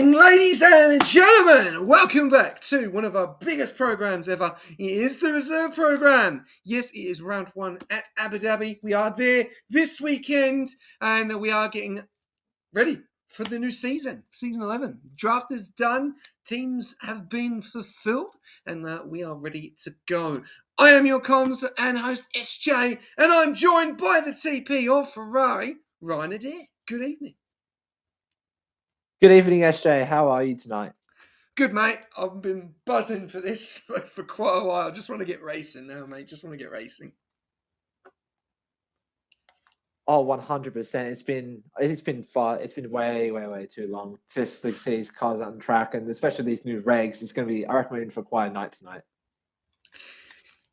Ladies and gentlemen, welcome back to one of our biggest programs ever. It is the reserve program. Yes, it is round one at Abu Dhabi. We are there this weekend and we are getting ready for the new season, season 11. Draft is done, teams have been fulfilled, and we are ready to go. I am your comms and host SJ, and I'm joined by the TP of Ferrari, Ryan Adair. Good evening. Good evening, SJ. How are you tonight? Good, mate. I've been buzzing for this for quite a while. I just want to get racing now, mate. Just want to get racing. Oh, 100%. It's been far. It's been way too long just to see these cars on track, and especially these new regs. It's going to be, I reckon, we're in for quite a night tonight.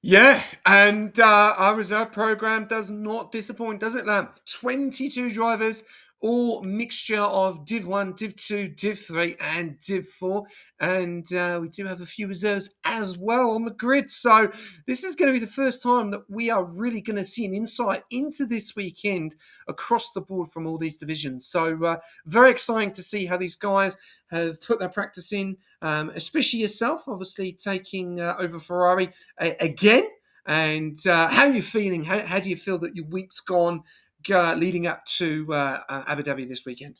Yeah, and our reserve program does not disappoint, does it, Lamp? 22 drivers, all mixture of Div 1, Div 2, Div 3 and Div 4. And we do have a few reserves as well on the grid. So this is going to be the first time that we are really going to see an insight into this weekend across the board from all these divisions. So very exciting to see how these guys have put their practice in, especially yourself, obviously taking over Ferrari again. And how are you feeling? How do you feel that your week's gone leading up to Abu Dhabi this weekend?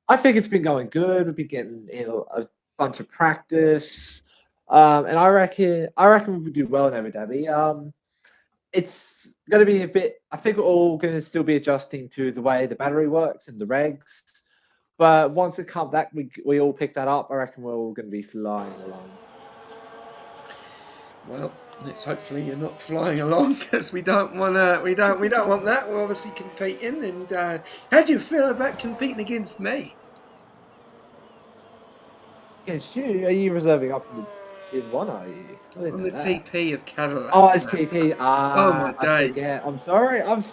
I think it's been going good. We've been getting a bunch of practice, and I reckon we'll do well in Abu Dhabi. It's going to be a bit. I think we're all going to still be adjusting to the way the battery works and the regs. But once it comes back, we all pick that up. I reckon we're all going to be flying along. Well, let's hopefully you're not flying along, because we don't want that. We're obviously competing. And how do you feel about competing against me? Against you? Are you reserving up in Div 1? Are you? I'm the TP of Cadillac. Oh, it's TP. Oh my days! Yeah, I'm sorry. It's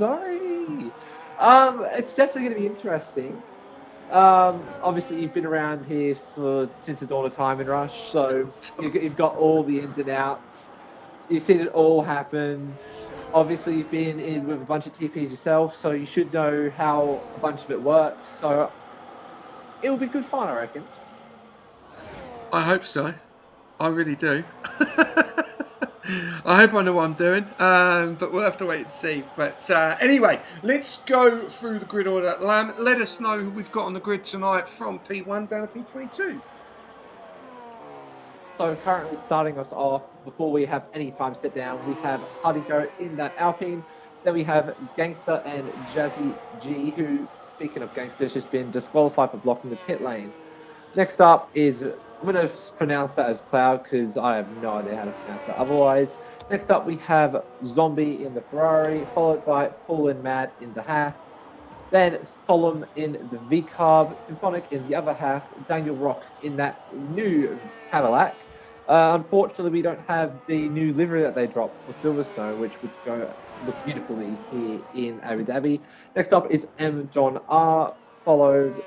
definitely going to be interesting. Obviously you've been around here since the dawn of time in Rush, so you've got all the ins and outs. You've seen it all happen. Obviously you've been in with a bunch of TPs yourself, so you should know how a bunch of it works. So it will be good fun, I reckon. I hope so. I really do. I hope I know what I'm doing, but we'll have to wait and see. But anyway, let's go through the grid order. Lam, let us know who we've got on the grid tonight from P1 down to P22. So currently starting us off, before we have any time to sit down, we have Hardy Joe in that Alpine. Then we have Gangster and Jazzy G, who, speaking of Gangster, has just been disqualified for blocking the pit lane. Next up is, I'm going to pronounce that as Cloud because I have no idea how to pronounce that otherwise. Next up, we have Zombie in the Ferrari, followed by Paul and Matt in the half. Then Solemn in the V-Carb, Symphonic in the other half, Daniel Rock in that new Cadillac. Unfortunately, we don't have the new livery that they dropped for Silverstone, which would go look beautifully here in Abu Dhabi. Next up is M. John R, followed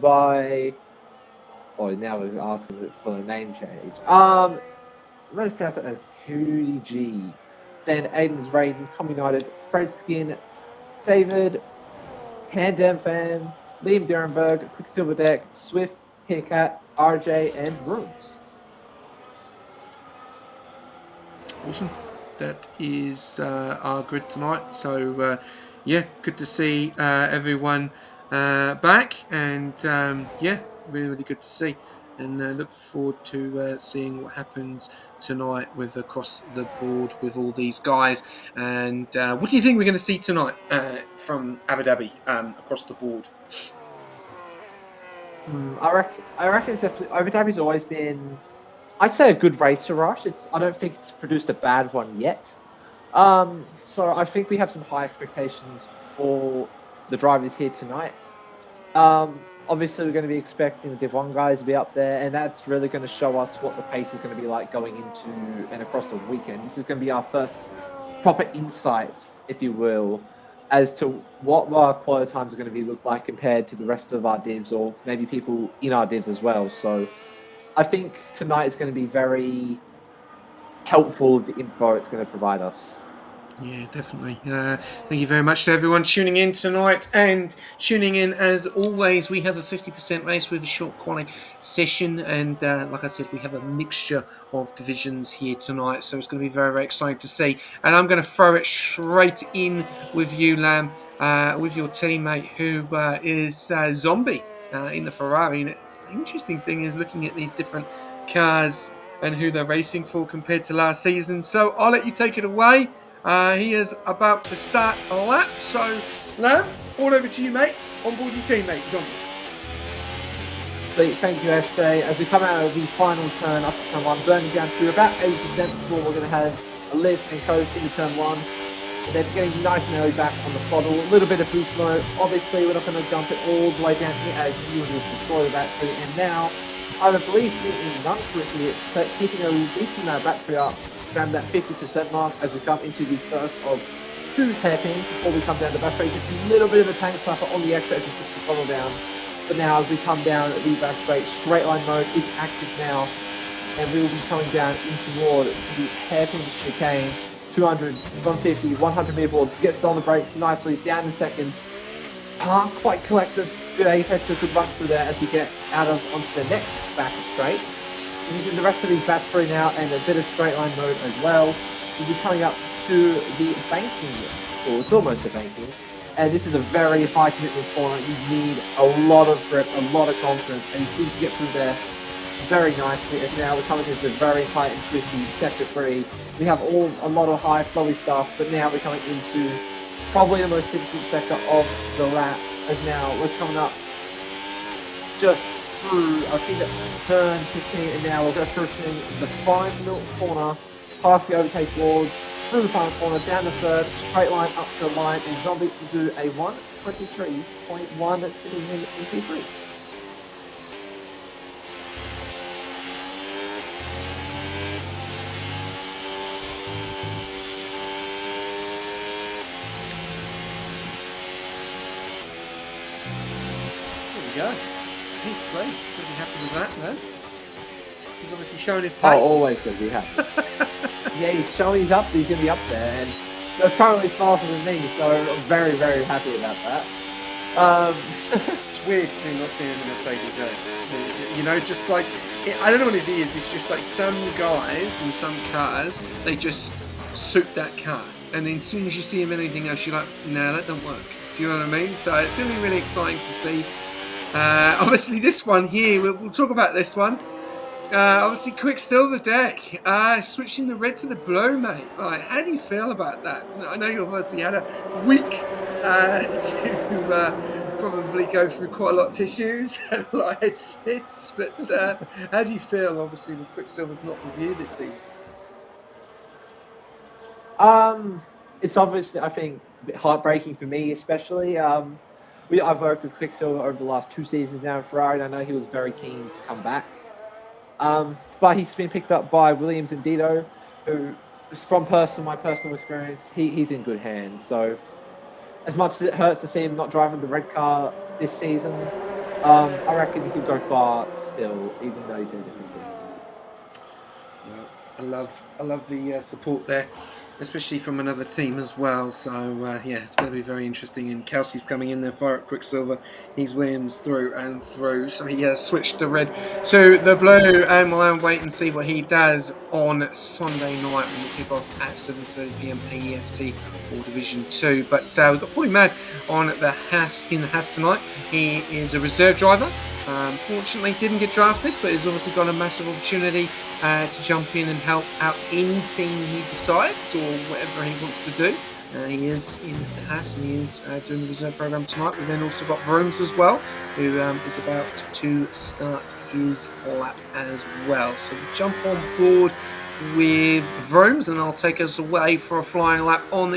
by. Oh, now we're asking for a name change. I'm going to pronounce it as Cootie G. Then Aiden's Raiden, Com United, Fred Skin, David, Handam Fan, Liam Derenberg, Quicksilver Deck, Swift, Haircat, RJ, and Rooms. Awesome. That is our grid tonight. So, yeah, good to see everyone back. And, yeah, really, really good to see. And look forward to seeing what happens tonight with across the board with all these guys. And what do you think we're going to see tonight from Abu Dhabi across the board? I reckon it's Abu Dhabi's always been, I'd say, a good race to rush. I don't think it's produced a bad one yet. So I think we have some high expectations for the drivers here tonight. Obviously, we're going to be expecting the Div 1 guys to be up there, and that's really going to show us what the pace is going to be like going into and across the weekend. This is going to be our first proper insight, if you will, as to what our quota times are going to be look like compared to the rest of our divs, or maybe people in our divs as well. So I think tonight is going to be very helpful with the info it's going to provide us. Yeah, definitely. Thank you very much to everyone tuning in tonight and tuning in. As always, we have a 50% race with a short quality session, and like I said, we have a mixture of divisions here tonight, so it's going to be very, very exciting to see. And I'm going to throw it straight in with you, Lam, with your teammate who is Zombie in the Ferrari. And the interesting thing is looking at these different cars and who they're racing for compared to last season. So I'll let you take it away. He is about to start a lap, so Lam, all over to you, mate. On board your teammate, Zombie. Thank you, SJ. As we come out of the final turn up to turn 1, burning down to about 80% before we're going to have a lift and coast into turn 1. And then getting nice and early back on the throttle, a little bit of boost mode. Obviously, we're not going to jump it all the way down here as you will just destroy the battery. And now, I believe in none correctly, it's keeping a decent amount of battery up around that 50% mark as we come into the first of 2 hairpins before we come down to battery. Just a little bit of a tank slapper on the exit as we push the throttle down. But now as we come down the back straight line mode is active now, and we will be coming down in toward the hairpin chicane. 200, 150, 100 meter boards, gets on the brakes nicely, down to second. Can't quite collect the good apex, a good run through there as we get out of onto the next back straight. Using the rest of his battery now and a bit of straight line mode as well. We'll be coming up to the banking, or it's almost a banking. And this is a very high commitment corner. You need a lot of grip, a lot of confidence, and he seems to get through there very nicely. And now we're coming into the very high and twisty sector 3. We have a lot of high flowy stuff, but now we're coming into probably the most difficult sector of the lap. As now we're coming up just through, I think that's turn 15, and now we're going to push in the final corner, past the overtake boards, through the final corner, down the third, straight line up to the line, and Zombie will do a 1:23.1 that's sitting in P3. There we go. P3. Gonna be happy with that, man. He's obviously showing his pace. Oh, always going to be happy. Yeah, he's showing he's going to be up there, and that's currently faster than me, so I'm very, very happy about that. It's weird not seeing the Mercedes, you know, just like I don't know what it is. It's just like some guys and some cars, they just suit that car. And then as soon as you see them in anything else, you're like, nah, that don't work. Do you know what I mean? So it's going to be really exciting to see. Obviously, this one here, we'll talk about this one. Obviously, Quicksilver deck. Switching the red to the blue, mate. Like, how do you feel about that? I know you obviously had a week to probably go through quite a lot of tissues and a lot of headsets, but how do you feel, obviously, with Quicksilver's not reviewed this season? It's obviously, I think, a bit heartbreaking for me, especially. I've worked with Quicksilver over the last 2 seasons now in Ferrari, and I know he was very keen to come back. But he's been picked up by Williams and Dito, who, from my personal experience, he's in good hands. So, as much as it hurts to see him not driving the red car this season, I reckon he could go far still, even though he's in a different team. Well, I love the support there, especially from another team as well. So yeah, it's going to be very interesting. And Kelsey's coming in there for Quicksilver. He's Williams through and through. So he has switched the red to the blue, and we'll wait and see what he does on Sunday night when we kick off at 7:30 p.m. AEST for Division 2. But we've got Paulie Mad on the Haas tonight. He is a reserve driver. Fortunately, didn't get drafted, but he's obviously got a massive opportunity to jump in and help out any team he decides or whatever he wants to do. He is in the Haas and he is doing the reserve program tonight. We've then also got Vrooms as well, who is about to start his lap as well. So we'll jump on board with Vrooms and I'll take us away for a flying lap on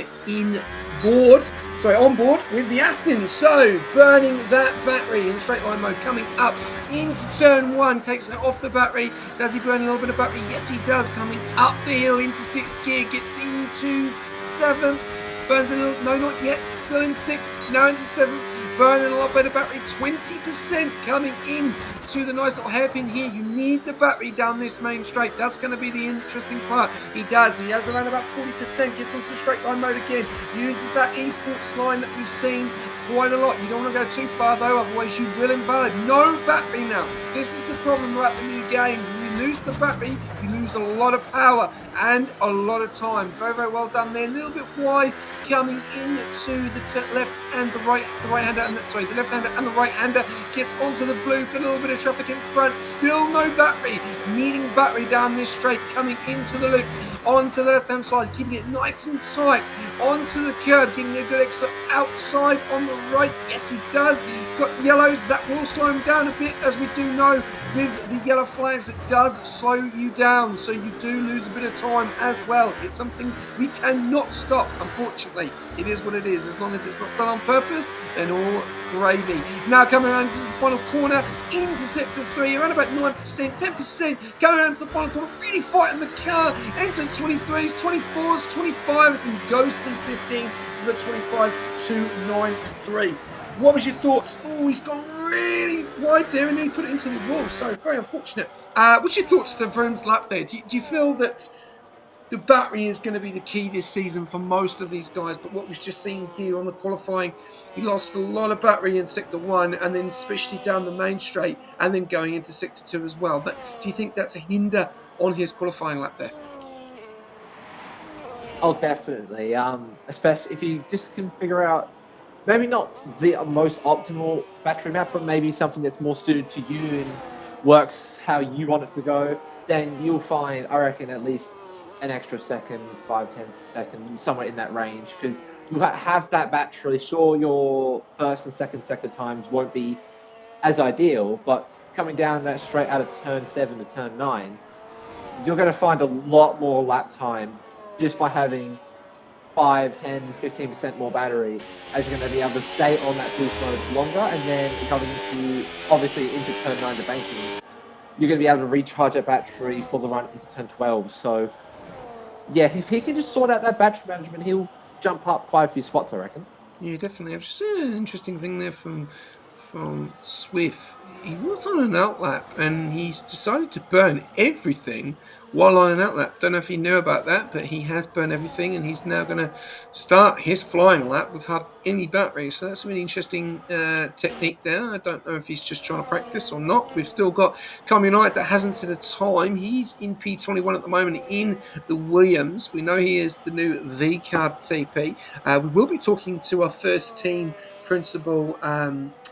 board with the Aston. So burning that battery in straight line mode, coming up into turn 1, takes it off the battery. Does he burn a little bit of battery? Yes, he does. Coming up the hill into 6th gear, gets into 7th, burns a little, no, not yet, still in 6th, now into 7th, burning a lot better battery, 20% coming in to the nice little hairpin here. You need the battery down this main straight. That's going to be the interesting part. He does. He has around about 40%. Gets onto straight line mode again. Uses that esports line that we've seen quite a lot. You don't want to go too far though, otherwise you will invalid. No battery now. This is the problem about the new game. When you lose the battery, you lose a lot of power and a lot of time. Very, very well done there. A little bit wide coming into the left and the right-hander, the left-hander and the right-hander. Gets onto the blue, got a little bit of traffic in front, still no battery, needing battery down this straight, coming into the loop, onto the left-hand side, keeping it nice and tight, onto the curb, getting a good exit outside on the right. Yes, he does. Got yellows, that will slow him down a bit, as we do know with the yellow flags, it does slow you down, so you do lose a bit of time as well. It's something we cannot stop, unfortunately. It is what it is. As long as it's not done on purpose, then all gravy. Now coming around to the final corner, into sector 3, around about 9%, 10%, going around to the final corner, really fighting the car, into 23s, 24s, 25s, and goes P15 with a 25.293. What was your thoughts? Oh, he's gone really wide there and then he put it into the wall, so very unfortunate. What's your thoughts to Vroom's lap there? Do you feel that the battery is going to be the key this season for most of these guys, but what we've just seen here on the qualifying, he lost a lot of battery in sector 1 and then especially down the main straight and then going into sector 2 as well. Do you think that's a hinder on his qualifying lap there? Oh, definitely. Especially if you just can figure out maybe not the most optimal battery map, but maybe something that's more suited to you and works how you want it to go, then you'll find, I reckon, at least an extra second, 5-10 seconds, somewhere in that range, because you have that battery. Sure, your first and second sector times won't be as ideal, but coming down that straight out of turn 7 to turn 9, you're going to find a lot more lap time just by having 5, 10, 15% more battery, as you're going to be able to stay on that boost mode longer, and then coming into, obviously, into turn 9 to banking, you're going to be able to recharge that battery for the run into turn 12. So, yeah, if he can just sort out that battery management, he'll jump up quite a few spots, I reckon. Yeah, definitely. I've just seen an interesting thing there from from Swift. He was on an outlap and he's decided to burn everything while on an outlap. Don't know if he knew about that, but he has burned everything and he's now going to start his flying lap without any battery. So that's a really interesting technique there. I don't know if he's just trying to practice or not. We've still got United that hasn't set a time. He's in P21 at the moment in the Williams. We know he is the new V-Carb TP. We will be talking to our first team principal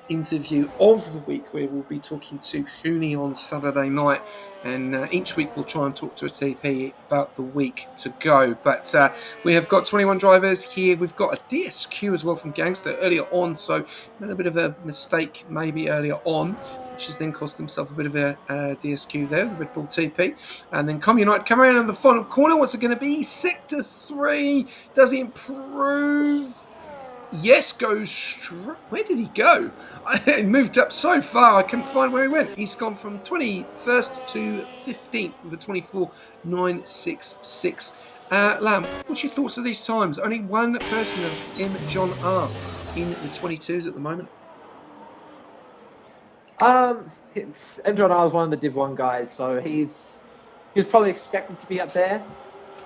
interview of the week, where we'll be talking to Hooney on Saturday night, and each week we'll try and talk to a TP about the week to go. But we have got 21 drivers here. We've got a DSQ as well from Gangster earlier on, so made a bit of a mistake maybe earlier on, which has then cost himself a bit of a DSQ there, the Red Bull TP. And then United come around in the final corner. What's it going to be? Sector 3. Does he improve? Yes, goes straight. Where did he go? He moved up so far, I couldn't find where he went. He's gone from 21st to 15th with a 24.966. Lamb, what's your thoughts of these times? Only one person of M. John R. in the 22s at the moment. M. John R is one of the Div 1 guys, so he was probably expected to be up there.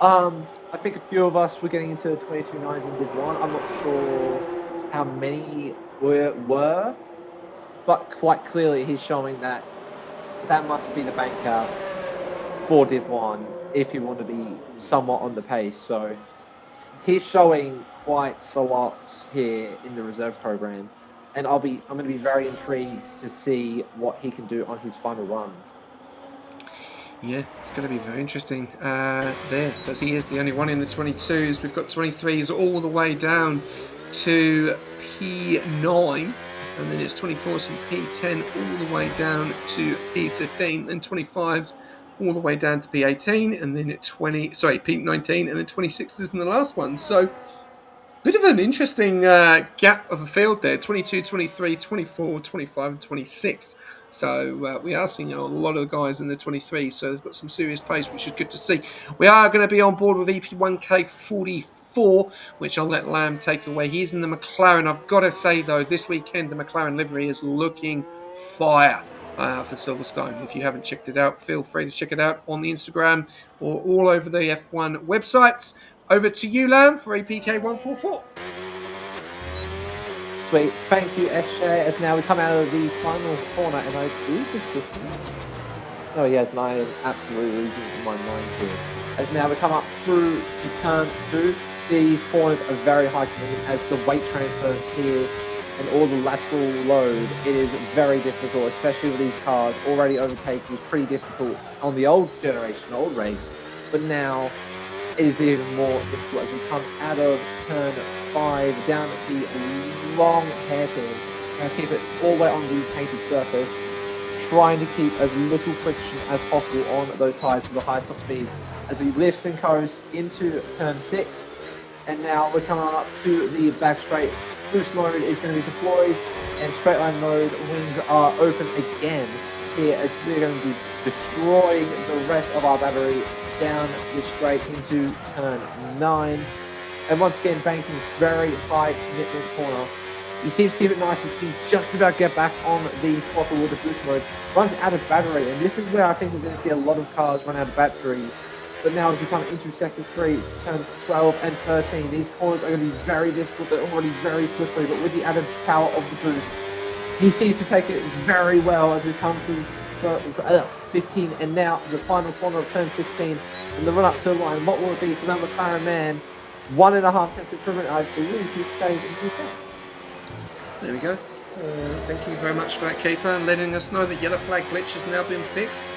I think a few of us were getting into 22.9s in Div 1. I'm not sure how many were, but quite clearly he's showing that must be the banker for Div 1 if you want to be somewhat on the pace. So he's showing quite a lot here in the reserve program, and I'm going to be very intrigued to see what he can do on his final run. Yeah, it's going to be very interesting there, because he is the only one in the 22s. We've got 23s all the way down to P9, and then it's 24s from P10 all the way down to P15, and 25s all the way down to P18, and then at P19, and then 26s in the last one. So bit of an interesting gap of a field there, 22, 23, 24, 25 and 26. So we are seeing a lot of guys in the 23, so they've got some serious pace, which is good to see. We are going to be on board with EP1K44, which I'll let Lamb take away. He's in the McLaren. I've got to say, though, this weekend the McLaren livery is looking fire for Silverstone. If you haven't checked it out, feel free to check it out on the Instagram or all over the F1 websites. Over to you, Lamb, for APK144. Sweet. Thank you, SJ. As now we come out of the final corner, and I do just no, yes, I am absolutely losing my mind here. As now we come up through to turn 2. These corners are very high commitment as the weight transfers here and all the lateral load. It is very difficult, especially with these cars. Already overtaking was pretty difficult on the old generation, old regs, but now it is even more difficult as we come out of turn 5 down the long hairpin and keep it all the way on the painted surface, trying to keep as little friction as possible on those tyres for the highest top speed as we lift and coast into turn 6. And now we're coming on up to the back straight. Boost mode is going to be deployed, and straight line mode wings are open again here as we're going to be destroying the rest of our battery down this straight into turn 9. And once again, banking very high commitment corner. He seems to keep it nice and can just about get back on the throttle with the boost mode. Runs out of battery, and this is where I think we're going to see a lot of cars run out of batteries. But now as we come into sector 3, turns 12 and 13, these corners are going to be very difficult. They're already very slippery, but with the added power of the boost, he seems to take it very well as we come to 15, and now the final corner of turn 16, and the run up to the line. What will it be for the McLaren man? 1.5 tenths improvement. I believe he stays in Q10. There we go. Thank you very much for that, Keeper, letting us know that yellow flag glitch has now been fixed.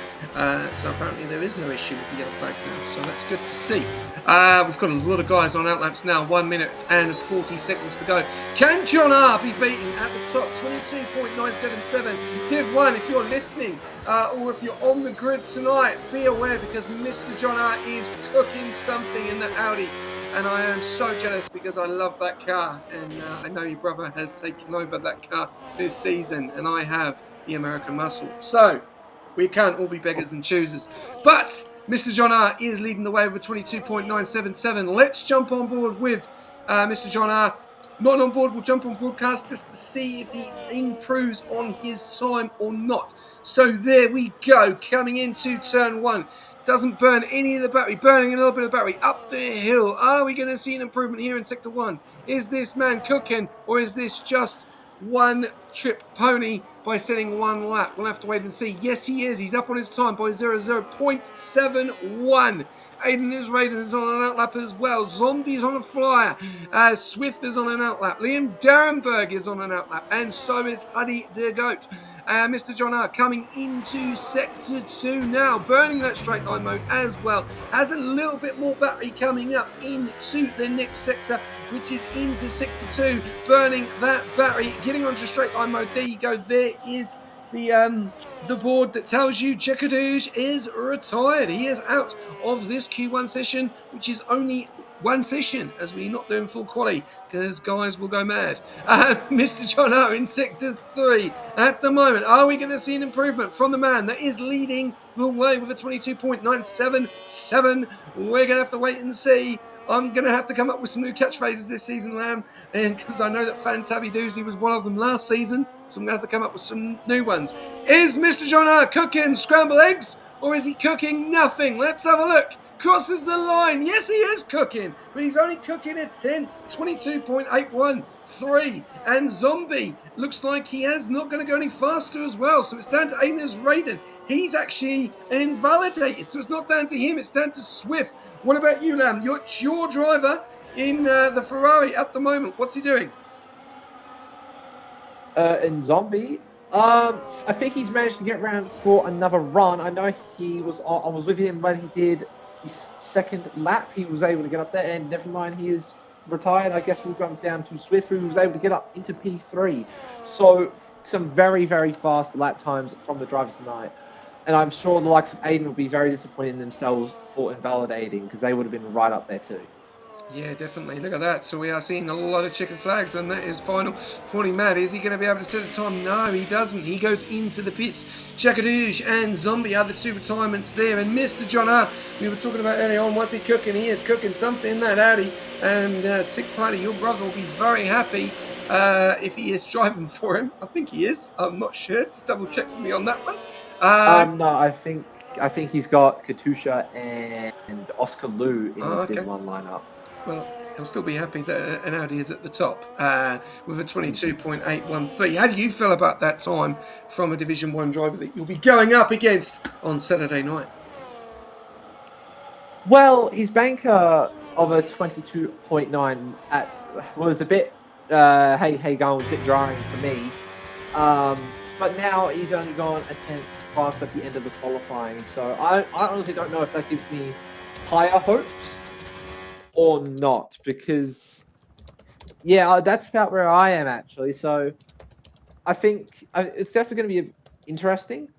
So apparently there is no issue with the yellow flag now, so that's good to see. We've got a lot of guys on outlaps now, 1 minute and 40 seconds to go. Can John R be beaten at the top? 22.977. Div 1, if you're listening, or if you're on the grid tonight, be aware because Mr. John R is cooking something in the Audi. And I am so jealous because I love that car, and I know your brother has taken over that car this season, and I have the American muscle. So we can't all be beggars and choosers. But Mr. John R is leading the way with 22.977. Let's jump on board with Mr. John R. Not on board, we'll jump on broadcast just to see if he improves on his time or not. So there we go, coming into turn one. Doesn't burn any of the battery, burning a little bit of battery up the hill. Are we going to see an improvement here in sector one? Is this man cooking, or is this just one trip pony by setting one lap? We'll have to wait and see. Yes, he is. He's up on his time by 0.71. Aiden is Raiden is on an outlap as well. Zombie's on a flyer. Swift is on an outlap. Liam Darenberg is on an outlap. And so is Huddy the Goat. Mr. John R coming into sector 2 now, burning that straight line mode as well. Has a little bit more battery coming up into the next sector, which is into sector 2, burning that battery, getting onto straight line mode. There you go. There is the board that tells you Jekadoosh is retired. He is out of this Q1 session, which is only one session, as we're not doing full quali, because guys will go mad. Mr. John O in sector 3 at the moment. Are we going to see an improvement from the man that is leading the way with a 22.977? We're going to have to wait and see. I'm going to have to come up with some new catchphrases this season, Lamb, and because I know that Fantabby Doozy was one of them last season, so I'm going to have to come up with some new ones. Is Mr. John R cooking scrambled eggs, or is he cooking nothing? Let's have a look. Crosses the line. Yes, he is cooking, but he's only cooking a 10th, 22.813. And Zombie looks like he is not going to go any faster as well. So it's down to Aina's Raiden. He's actually invalidated. So it's not down to him, it's down to Swift. What about you, Lamb? You're your driver in the Ferrari at the moment. What's he doing? In Zombie, I think he's managed to get around for another run. I know I was with him when he did his second lap. He was able to get up there, and never mind, he is retired. I guess we've gone down to Swift, who was able to get up into P3. So some very, very fast lap times from the drivers tonight. And I'm sure the likes of Aiden will be very disappointed in themselves for invalidating, because they would have been right up there too. Yeah, definitely. Look at that. So we are seeing a lot of chicken flags, and that is final. Pointing Matt, is he going to be able to set a time? No, he doesn't. He goes into the pits. Chakadoosh and Zombie are the two retirements there. And Mr. John R, we were talking about earlier on, what's he cooking? He is cooking something in that Audi. And Sick Party, your brother will be very happy if he is driving for him. I think he is. I'm not sure. Just double check with me on that one. No, I think he's got Katusha and Oscar Lou in his Div 1 lineup. Well, he'll still be happy that an Audi is at the top with a 22.813. How do you feel about that time from a Division 1 driver that you'll be going up against on Saturday night? Well, his banker of a 22.9 was a bit, going was a bit drying for me. But now he's only gone a 10th fast at the end of the qualifying. So I honestly don't know if that gives me higher hopes or not, because that's about where I am actually. So I think it's definitely going to be interesting,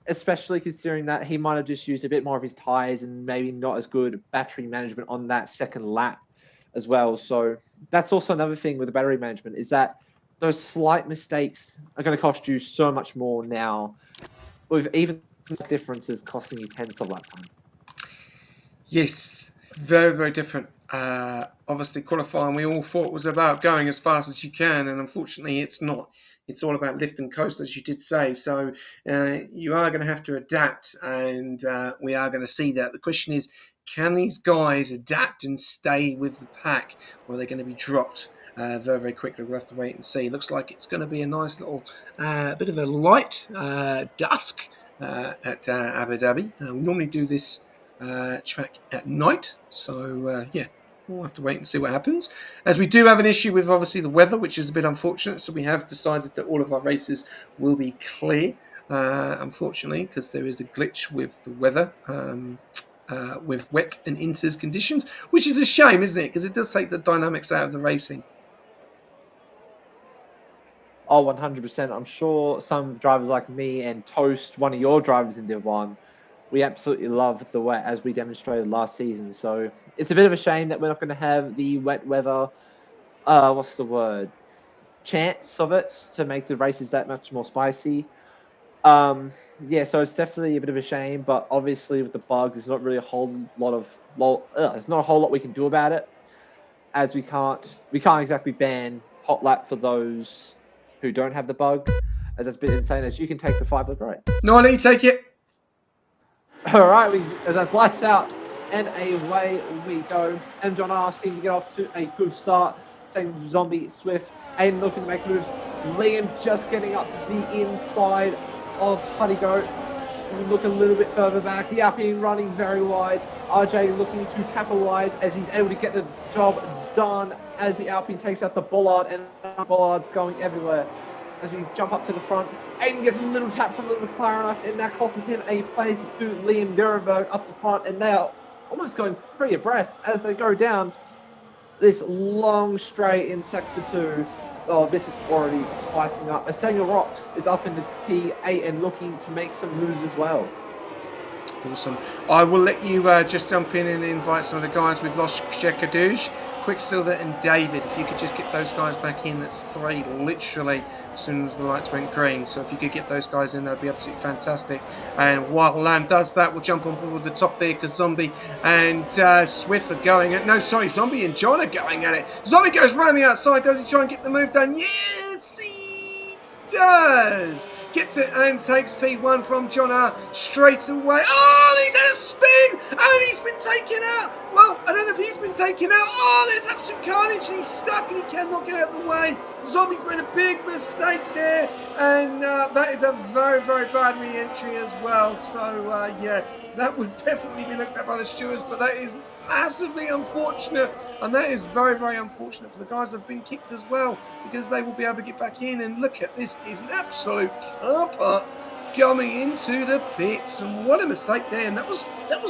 especially considering that he might have just used a bit more of his tires and maybe not as good battery management on that second lap as well. So that's also another thing with the battery management, is that those slight mistakes are going to cost you so much more now, with even differences costing you tenths of lap time. Yes, very, very different. Obviously, qualifying, we all thought was about going as fast as you can, and unfortunately, it's not. It's all about lift and coast, as you did say. So you are going to have to adapt, and we are going to see that. The question is, can these guys adapt and stay with the pack, or are they going to be dropped very, very quickly? We'll have to wait and see. Looks like it's going to be a nice little bit of a light dusk at Abu Dhabi. We normally do this track at night, so we'll have to wait and see what happens, as we do have an issue with obviously the weather, which is a bit unfortunate. So we have decided that all of our races will be clear, unfortunately, because there is a glitch with the weather, with wet and inters conditions, which is a shame, isn't it? Because it does take the dynamics out of the racing. Oh, 100%. I'm sure some drivers like me and Toast, one of your drivers in Div 1, we absolutely love the wet, as we demonstrated last season. So it's a bit of a shame that we're not going to have the wet weather, chance of it to make the races that much more spicy. So it's definitely a bit of a shame, but obviously with the bugs, there's not really a whole lot we can do about it. as we can't exactly ban hot lap for those who don't have the bug, as that's a bit insane. As you can take the 5 lap race. No, I'll let you take it. All right, that's lights out, and away we go. And John R seems to get off to a good start. Same with Zombie, Swift, Aiden looking to make moves. Liam just getting up the inside of Huddy Goat. Look a little bit further back. The Alpine running very wide. RJ looking to capitalize as he's able to get the job done as the Alpine takes out the Bollard, and Bollard's going everywhere. As we jump up to the front, Aiden gets a little tap from the McLaren, and that costing him a play to Liam Durenberg up the front, and they are almost going free of breath as they go down this long straight in Sector 2. Oh, this is already spicing up. As Daniel Rocks is up in the P8 and looking to make some moves as well. Awesome. I will let you just jump in and invite some of the guys. We've lost Shekadouche, Quicksilver and David. If you could just get those guys back in, that's 3 literally as soon as the lights went green. So if you could get those guys in, that would be absolutely fantastic. And while Lamb does that, we'll jump on board the top there because Zombie and Swift are going at... No, sorry, Zombie and John are going at it. Zombie goes round the outside. Does he try and get the move done? Yes, he does. Gets it and takes P1 from John R straight away. Oh, he's had a spin and he's been taken out. Well, I don't know if he's been taken out. Oh, there's absolute carnage and he's stuck and he cannot get out of the way. Zombie's made a big mistake there, and that is a very, very bad re-entry as well. So, yeah, that would definitely be looked at by the stewards, but that is massively unfortunate, and that is very, very unfortunate for the guys who have been kicked as well, because they will be able to get back in. And look at this, is an absolute car park coming into the pits, and what a mistake there. And that was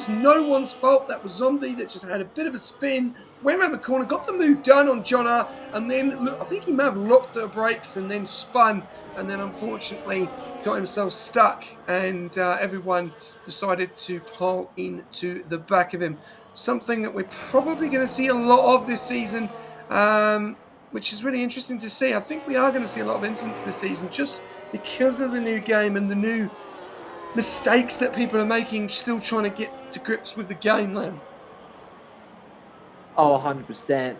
no one's fault. That was Zombie that just had a bit of a spin, went around the corner, got the move done on John R, and then look, I think he may have locked the brakes and then spun, and then unfortunately got himself stuck, and everyone decided to pile into the back of him. Something that we're probably going to see a lot of this season, which is really interesting to see. I think we are going to see a lot of incidents this season just because of the new game and the new mistakes that people are making, still trying to get to grips with the game, Lam. Oh, 100%.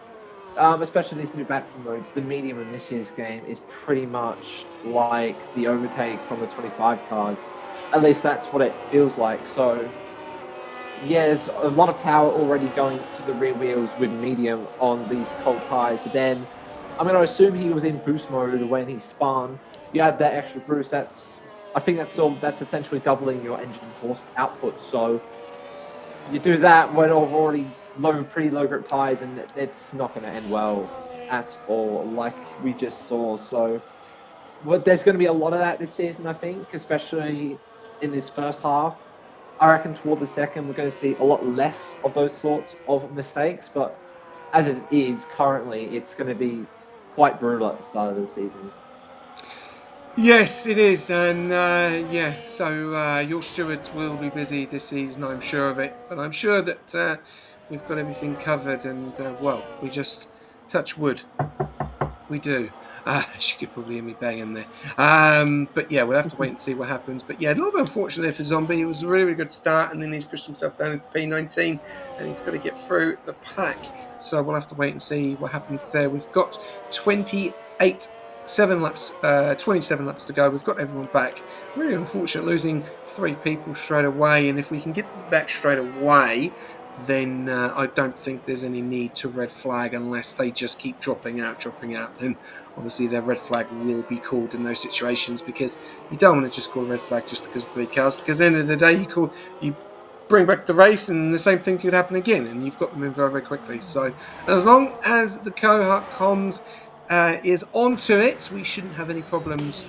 Especially these new battle modes. The medium in this year's game is pretty much like the overtake from the 25 cars. At least that's what it feels like. So, yeah, there's a lot of power already going to the rear wheels with medium on these cold tires. But then, I'm going to assume he was in boost mode when he spun. You add that extra boost. I think that's essentially doubling your engine horse output. So you do that when you've already pretty low grip tires, and it's not going to end well at all, like we just saw. So there's going to be a lot of that this season, I think, especially in this first half. I reckon toward the second, we're going to see a lot less of those sorts of mistakes. But as it is currently, it's going to be quite brutal at the start of the season. Yes, it is, and yeah, so your stewards will be busy this season, I'm sure of it. But I'm sure that we've got everything covered, and well, we just touch wood. We do. She could probably hear me banging there. But yeah, we'll have to wait and see what happens. But yeah, a little bit unfortunate there for Zombie. It was a really, really good start, and then he's pushed himself down into P19, and he's got to get through the pack. So we'll have to wait and see what happens there. We've got 27 laps to go. We've got everyone back. Really unfortunate losing 3 people straight away, and if we can get them back straight away, then I don't think there's any need to red flag unless they just keep dropping out. Then obviously their red flag will be called in those situations, because you don't want to just call a red flag just because of 3 cars, because at the end of the day you bring back the race and the same thing could happen again, and you've got them in very, very quickly. So as long as the Cohort comms is onto it, we shouldn't have any problems.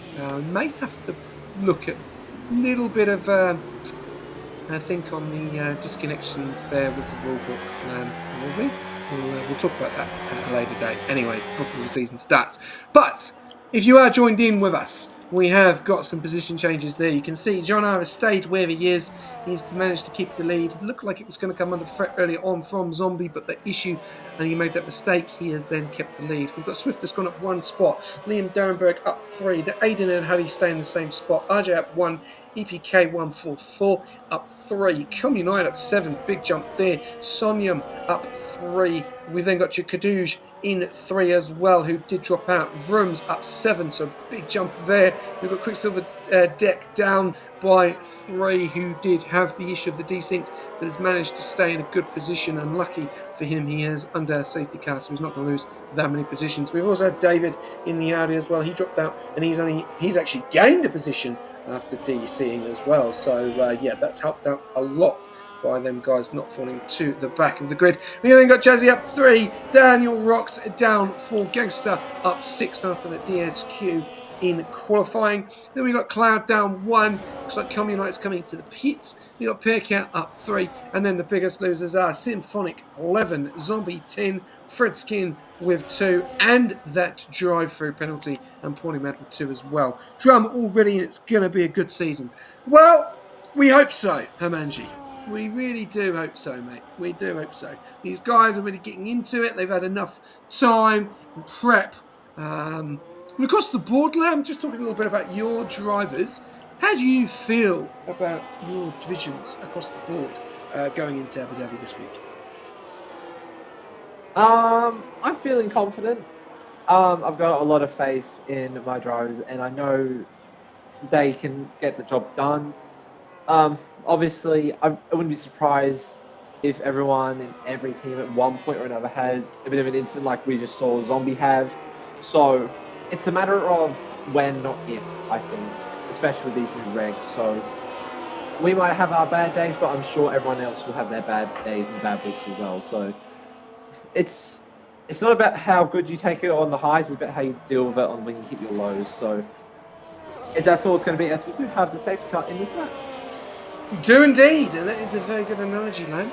May have to look at a little bit of I think on the disconnections there with the rule book, probably. We'll talk about that at a later date anyway, before the season starts. But If you are joined in with us, we have got some position changes there. You can see John R has stayed where he is. He's managed to keep the lead. It looked like it was going to come under threat earlier on from Zombie, but the issue, and he made that mistake, he has then kept the lead. We've got Swift that's gone up 1 spot. Liam Darrenberg up 3. The Aiden and Huddy stay in the same spot. RJ up 1. EPK 144 up 3. Communite up 7. Big jump there. Sonyam up 3. We've then got your Kadoosh in 3 as well, who did drop out. Vroom's up 7, so big jump there. We've got Quicksilver Deck down by 3, who did have the issue of the desync, but has managed to stay in a good position. And lucky for him, he is under a safety car, so he's not going to lose that many positions. We've also had David in the Audi as well. He dropped out, and he's actually gained a position after DCing as well. So yeah, that's helped out a lot by them guys not falling to the back of the grid. We then got Jazzy up 3, Daniel Rocks down 4, Gangster up 6 after the DSQ in qualifying. Then we got Cloud down 1. Looks like Communite's coming to the pits. We got Pearcat up 3, and then the biggest losers are Symphonic 11, Zombie 10, Fredskin with 2, and that drive-through penalty, and Pawny Mad with 2 as well. Drum already, and it's going to be a good season. Well, we hope so, Hamanji. We really do hope so, mate. We do hope so. These guys are really getting into it. They've had enough time and prep. And across the board, Lam, just talking a little bit about your drivers. How do you feel about your divisions across the board going into Abu Dhabi this week? I'm feeling confident. I've got a lot of faith in my drivers, and I know they can get the job done. Obviously, I wouldn't be surprised if everyone in every team at one point or another has a bit of an incident like we just saw Zombie have. So it's a matter of when, not if, I think, especially with these new regs. So we might have our bad days, but I'm sure everyone else will have their bad days and bad weeks as well. So it's not about how good you take it on the highs, it's about how you deal with it on when you hit your lows. So that's all it's going to be, as we do have the safety car in this lap. Do indeed, and that is a very good analogy, Lam.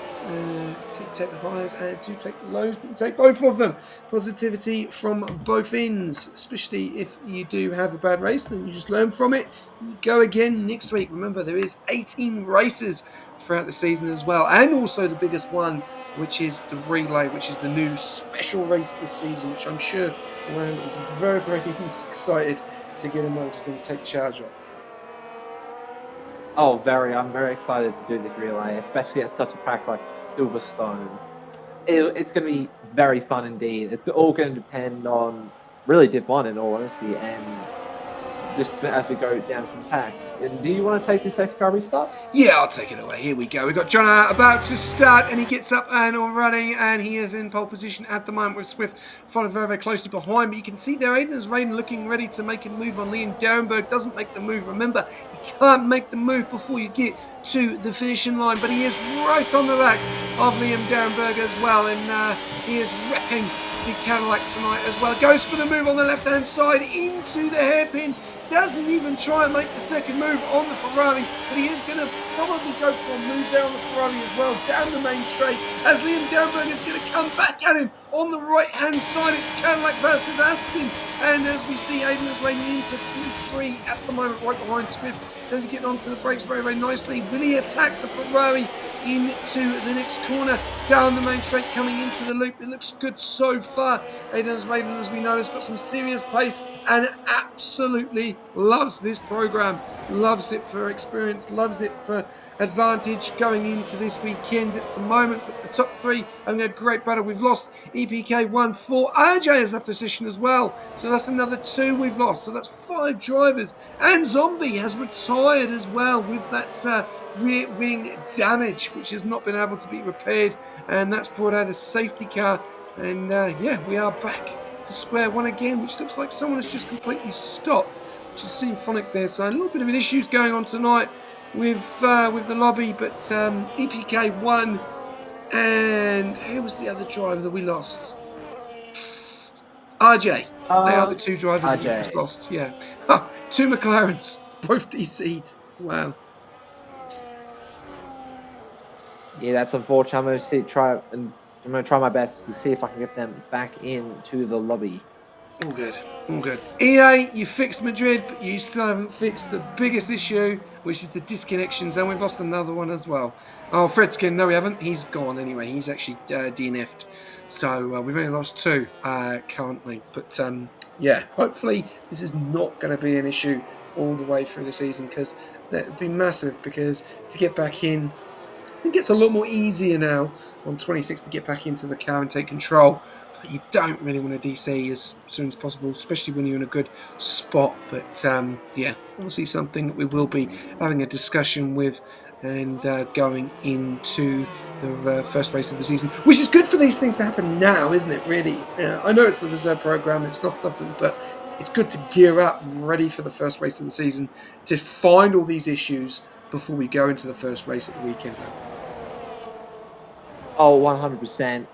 Take the highs and do take the lows, but you take both of them. Positivity from both ends, especially if you do have a bad race, then you just learn from it. You go again next week. Remember, there is 18 races throughout the season as well, and also the biggest one, which is the relay, which is the new special race this season, which I'm sure Lam is very, very excited to get amongst and take charge of. Oh, I'm very excited to do this relay, especially at such a track like Silverstone. It's going to be very fun indeed. It's all going to depend on really Div 1 in all honesty, and just as we go down from the pack. And do you want to take this safety car restart? Yeah, I'll take it away. Here we go. We've got John about to start, and he gets up and all running, and he is in pole position at the moment with Swift followed very, very closely behind. But you can see there Aiden is Raiden looking ready to make a move on Liam Darrenberg. Doesn't make the move. Remember, you can't make the move before you get to the finishing line, but he is right on the back of Liam Darrenberg as well, and he is repping the Cadillac tonight as well. Goes for the move on the left-hand side into the hairpin. Doesn't even try and make the second move on the Ferrari, but he is going to probably go for a move down the Ferrari as well, down the main straight, as Liam Darrenberg is going to come back at him on the right-hand side. It's Cadillac versus Aston, and as we see, Aiden is raining into P3 at the moment, right behind Swift. Does he get onto the brakes very, very nicely? Will he attack the Ferrari into the next corner, down the main straight, coming into the loop? It looks good so far. Aiden's Raven, as we know, has got some serious pace and absolutely loves this program. Loves it for experience, loves it for advantage going into this weekend at the moment. But the top three having a great battle. We've lost EPK 1-4. RJ has left the session as well. So that's another 2 we've lost. So that's 5 drivers. And Zombie has retired as well with that rear wing damage, which has not been able to be repaired. And that's brought out a safety car. And yeah, we are back to square one again, which looks like someone has just completely stopped. Which is Symphonic there, so a little bit of an issues going on tonight with the lobby, but EPK won, and who was the other driver that we lost? RJ. They are the 2 drivers that we just lost. Yeah, 2 McLarens, both DC'd. Wow. Yeah, that's unfortunate. I'm going to try my best to see if I can get them back into the lobby. All good. All good. EA, you fixed Madrid, but you still haven't fixed the biggest issue, which is the disconnections, and we've lost another one as well. Oh, Fredskin, no, we haven't. He's gone anyway. He's actually DNF'd. So we've only lost two currently. But yeah, hopefully this is not going to be an issue all the way through the season, because that would be massive, because to get back in, I think it's a lot more easier now on 26 to get back into the car and take control. But you don't really want to DC as soon as possible, especially when you're in a good spot. But yeah, obviously something that we will be having a discussion with and going into the first race of the season, which is good for these things to happen now, isn't it? Really, I know it's the reserve program, it's not nothing, but it's good to gear up, ready for the first race of the season, to find all these issues before we go into the first race at the weekend. Oh, 100%.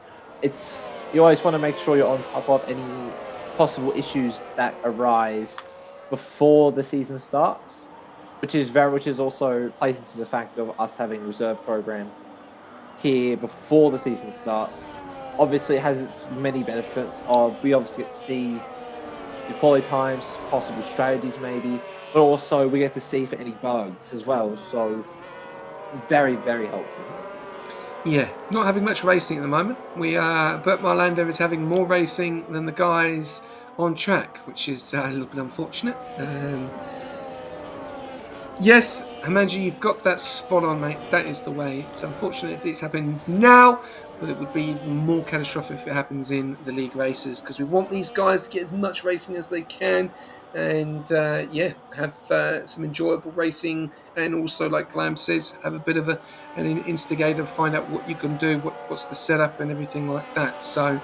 It's you always want to make sure you're on top of any possible issues that arise before the season starts, which is also plays into the fact of us having a reserve program here before the season starts. Obviously, it has its many benefits. Of we obviously get to see the quality times, possible strategies maybe, but also we get to see for any bugs as well. So very, very helpful. Yeah, not having much racing at the moment. Bert Marlander is having more racing than the guys on track, which is a little bit unfortunate. Yes, Hamanji, you've got that spot on, mate. That is the way. It's unfortunate if this happens now, but it would be even more catastrophic if it happens in the league races, because we want these guys to get as much racing as they can and yeah, have some enjoyable racing, and also, like Glam says, have a bit of an instigator, find out what you can do, what's the setup and everything like that. So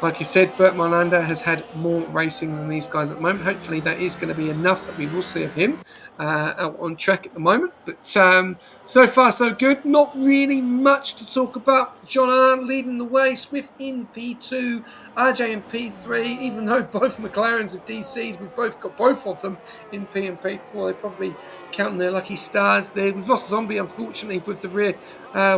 like you said, Bert Marlander has had more racing than these guys at the moment. Hopefully that is going to be enough that we will see of him out on track at the moment. But so far so good. Not really much to talk about. John R leading the way, Swift in P2, RJ in P3, even though both McLarens have DC'd, we've both got both of them in P and P4. They're probably counting their lucky stars there. We've lost Zombie, unfortunately, with the rear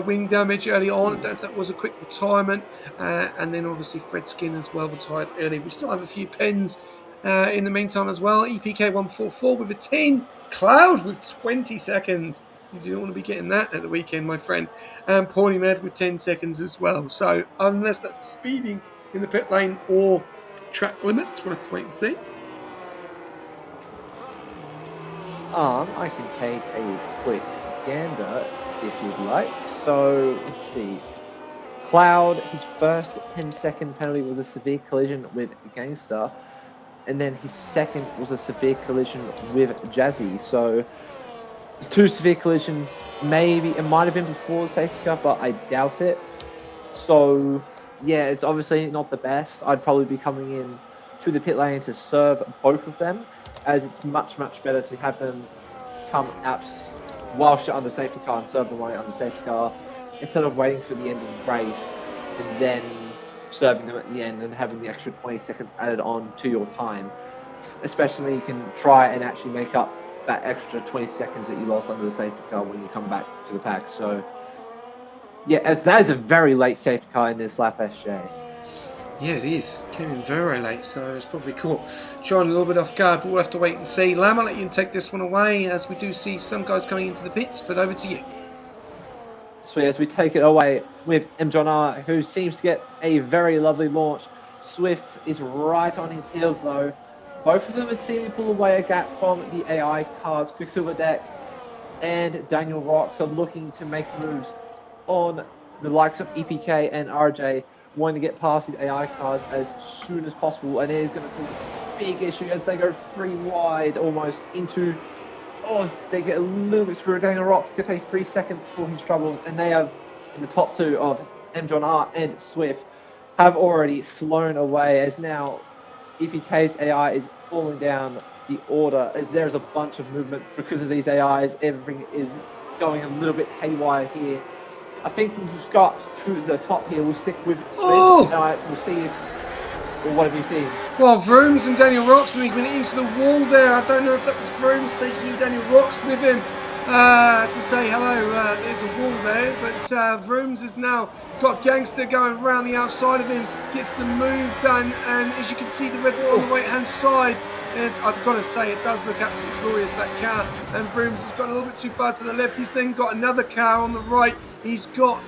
wing damage early on. I don't know if that was a quick retirement. And then obviously Fred Skin as well retired early. We still have a few pens in the meantime as well. EPK 144 with a 10. Cloud with 20 seconds. You don't want to be getting that at the weekend, my friend. And Paulie Med with 10 seconds as well. So unless that's speeding in the pit lane or track limits, we'll have to wait and see. I can take a quick gander if you'd like. So let's see. Cloud, his first 10-second penalty was a severe collision with Gangster, and then his second was a severe collision with Jazzy. So two severe collisions. Maybe it might have been before the safety car, but I doubt it. So yeah, it's obviously not the best. I'd probably be coming in to the pit lane to serve both of them, as it's much better to have them come out whilst you're under safety car and serve them while you're under safety car, instead of waiting for the end of the race and then serving them at the end and having the extra 20 seconds added on to your time. Especially when you can try and actually make up that extra 20 seconds that you lost under the safety car when you come back to the pack. So yeah, as that is a very late safety car in this lap, SJ. Yeah, it is. Came in very late, so it's probably caught John a little bit off guard, but we'll have to wait and see. Lam, I'll let you take this one away, as we do see some guys coming into the pits, but over to you. So as we take it away with M. John R, who seems to get a very lovely launch. Swift is right on his heels though. Both of them are seeming to pull away a gap from the AI cars. Quicksilver Deck and Daniel Rocks are looking to make moves on the likes of EPK and RJ, wanting to get past these AI cars as soon as possible, and it is going to cause a big issue as they go 3 wide almost into. Oh, they get a little bit screwed. Daniel Rocks gets a 3 second before his troubles, and they have in the top two of M. John R and Swift have already flown away, as now EPK's AI is falling down the order as there is a bunch of movement because of these AIs. Everything is going a little bit haywire here. I think we've got to the top here. We'll stick with Swift. Oh! We'll see if. Well, what have you seen? Well, Vrooms and Daniel Rocks, and he went into the wall there. I don't know if that was Vrooms taking Daniel Rocks with him. to say hello. There's a wall there, but Vrooms has now got Gangster going around the outside of him, gets the move done, and as you can see, the Red Bull on the right-hand side. And I've got to say, it does look absolutely glorious, that car. And Vrooms has got a little bit too far to the left. He's then got another car on the right. He's got,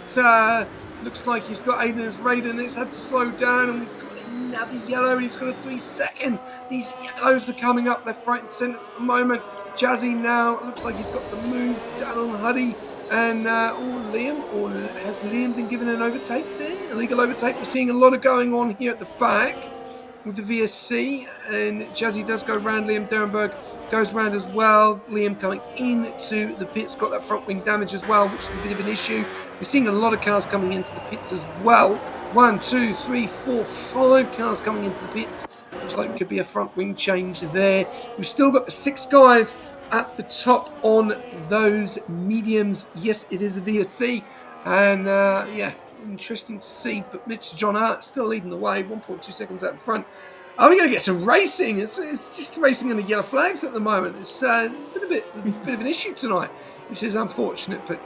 looks like he's got Aiden's Raiden. It's had to slow down, and we've got another yellow, and he's got a 3-second. These yellows are coming up left, right, and centre at the moment. Jazzy now looks like he's got the move done on Huddy. And Liam, or has Liam been given an overtake there? Illegal overtake. We're seeing a lot of going on here at the back with the VSC, and Jazzy does go round. Liam Derenberg goes round as well. Liam coming into the pits, got that front wing damage as well, which is a bit of an issue. We're seeing a lot of cars coming into the pits as well. 1, 2, 3, 4, 5 cars coming into the pits. Looks like it could be a front wing change there. We've still got the 6 guys at the top on those mediums. Yes, it is a VSC, and yeah, interesting to see. But Mr. John Hart still leading the way, 1.2 seconds out in front. Are we going to get some racing? It's just racing on the yellow flags at the moment. It's been a bit of an issue tonight, which is unfortunate. But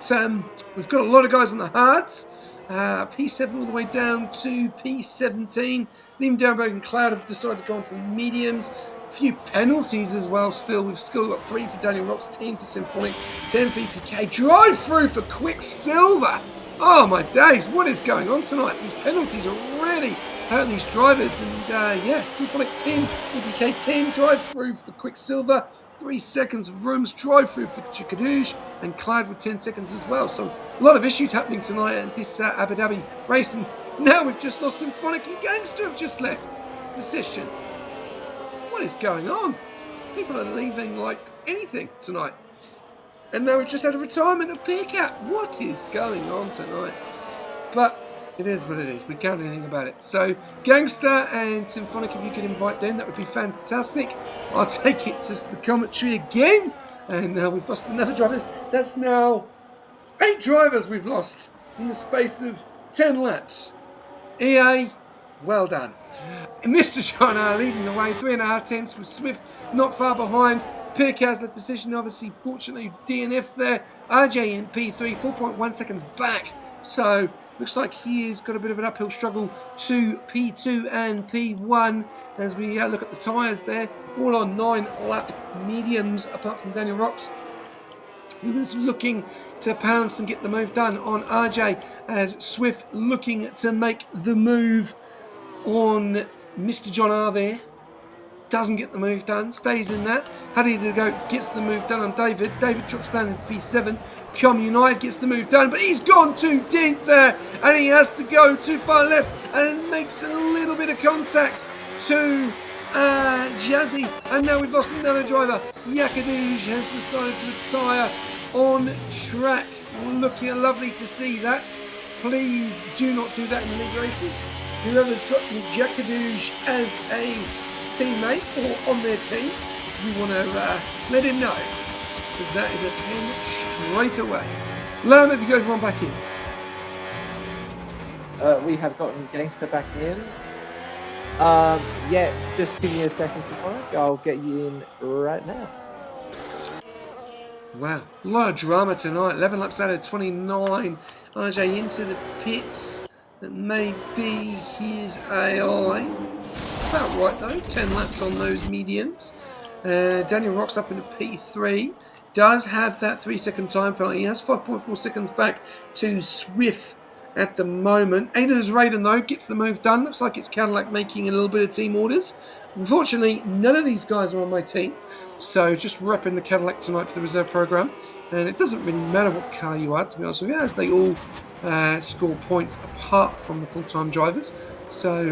we've got a lot of guys on the hards. P7 all the way down to P17. Liam Derenberg and Cloud have decided to go onto the mediums. A few penalties as well still. We've still got 3 for Daniel Rocks, 10 for Symphonic, 10 for EPK. Drive through for Quicksilver. Oh my days, what is going on tonight? These penalties are really hurting these drivers. And yeah, Symphonic 10, EPK 10, drive through for Quicksilver. 3 seconds of Rooms, drive through for Chikadouche, and Clyde with 10 seconds as well. So a lot of issues happening tonight at this Abu Dhabi race. And now we've just lost Symphonic, and Gangster have just left the session. What is going on? People are leaving like anything tonight. And now we've just had a retirement of Peercat. What is going on tonight? But it is what it is. We can't do anything about it. So, Gangster and Symphonic, if you could invite them, that would be fantastic. I'll take it to the commentary again. And we've lost another driver. That's now 8 drivers we've lost in the space of 10 laps. EA, well done. And Mr. John leading the way, 3.5 tenths with Swift not far behind. Peercat's left decision, obviously, fortunately, DNF there. RJ in P3, 4.1 seconds back. So, looks like he has got a bit of an uphill struggle to P2 and P1 as we look at the tyres there. All on 9-lap mediums, apart from Daniel Rocks, who was looking to pounce and get the move done on RJ, as Swift looking to make the move on Mr. John R there. Doesn't get the move done, stays in that. Huddy to go, gets the move done on David. David drops down into P7. Com United gets the move done, but he's gone too deep there, and he has to go too far left, and it makes a little bit of contact to Jazzy. And now we've lost another driver. Yakadouj has decided to retire on track. Looking lovely to see that. Please do not do that in league races. Whoever's got Yakadouj as a teammate or on their team, you want to let him know, because that is a pin straight away. Lam, have you got everyone back in? We have gotten Gangster back in. Yeah, just give me a second, Symphonic. I'll get you in right now. Wow, a lot of drama tonight. 11 laps out of 29. RJ into the pits. That may be his AI. It's about right though. 10 laps on those mediums. Daniel Rocks up into P3. Does have that 3-second time penalty. He has 5.4 seconds back to Swift at the moment. Aiden's Raiden though gets the move done. Looks like it's Cadillac making a little bit of team orders. Unfortunately, none of these guys are on my team. So just repping the Cadillac tonight for the reserve program. And it doesn't really matter what car you are, to be honest with you, as they all score points apart from the full-time drivers. So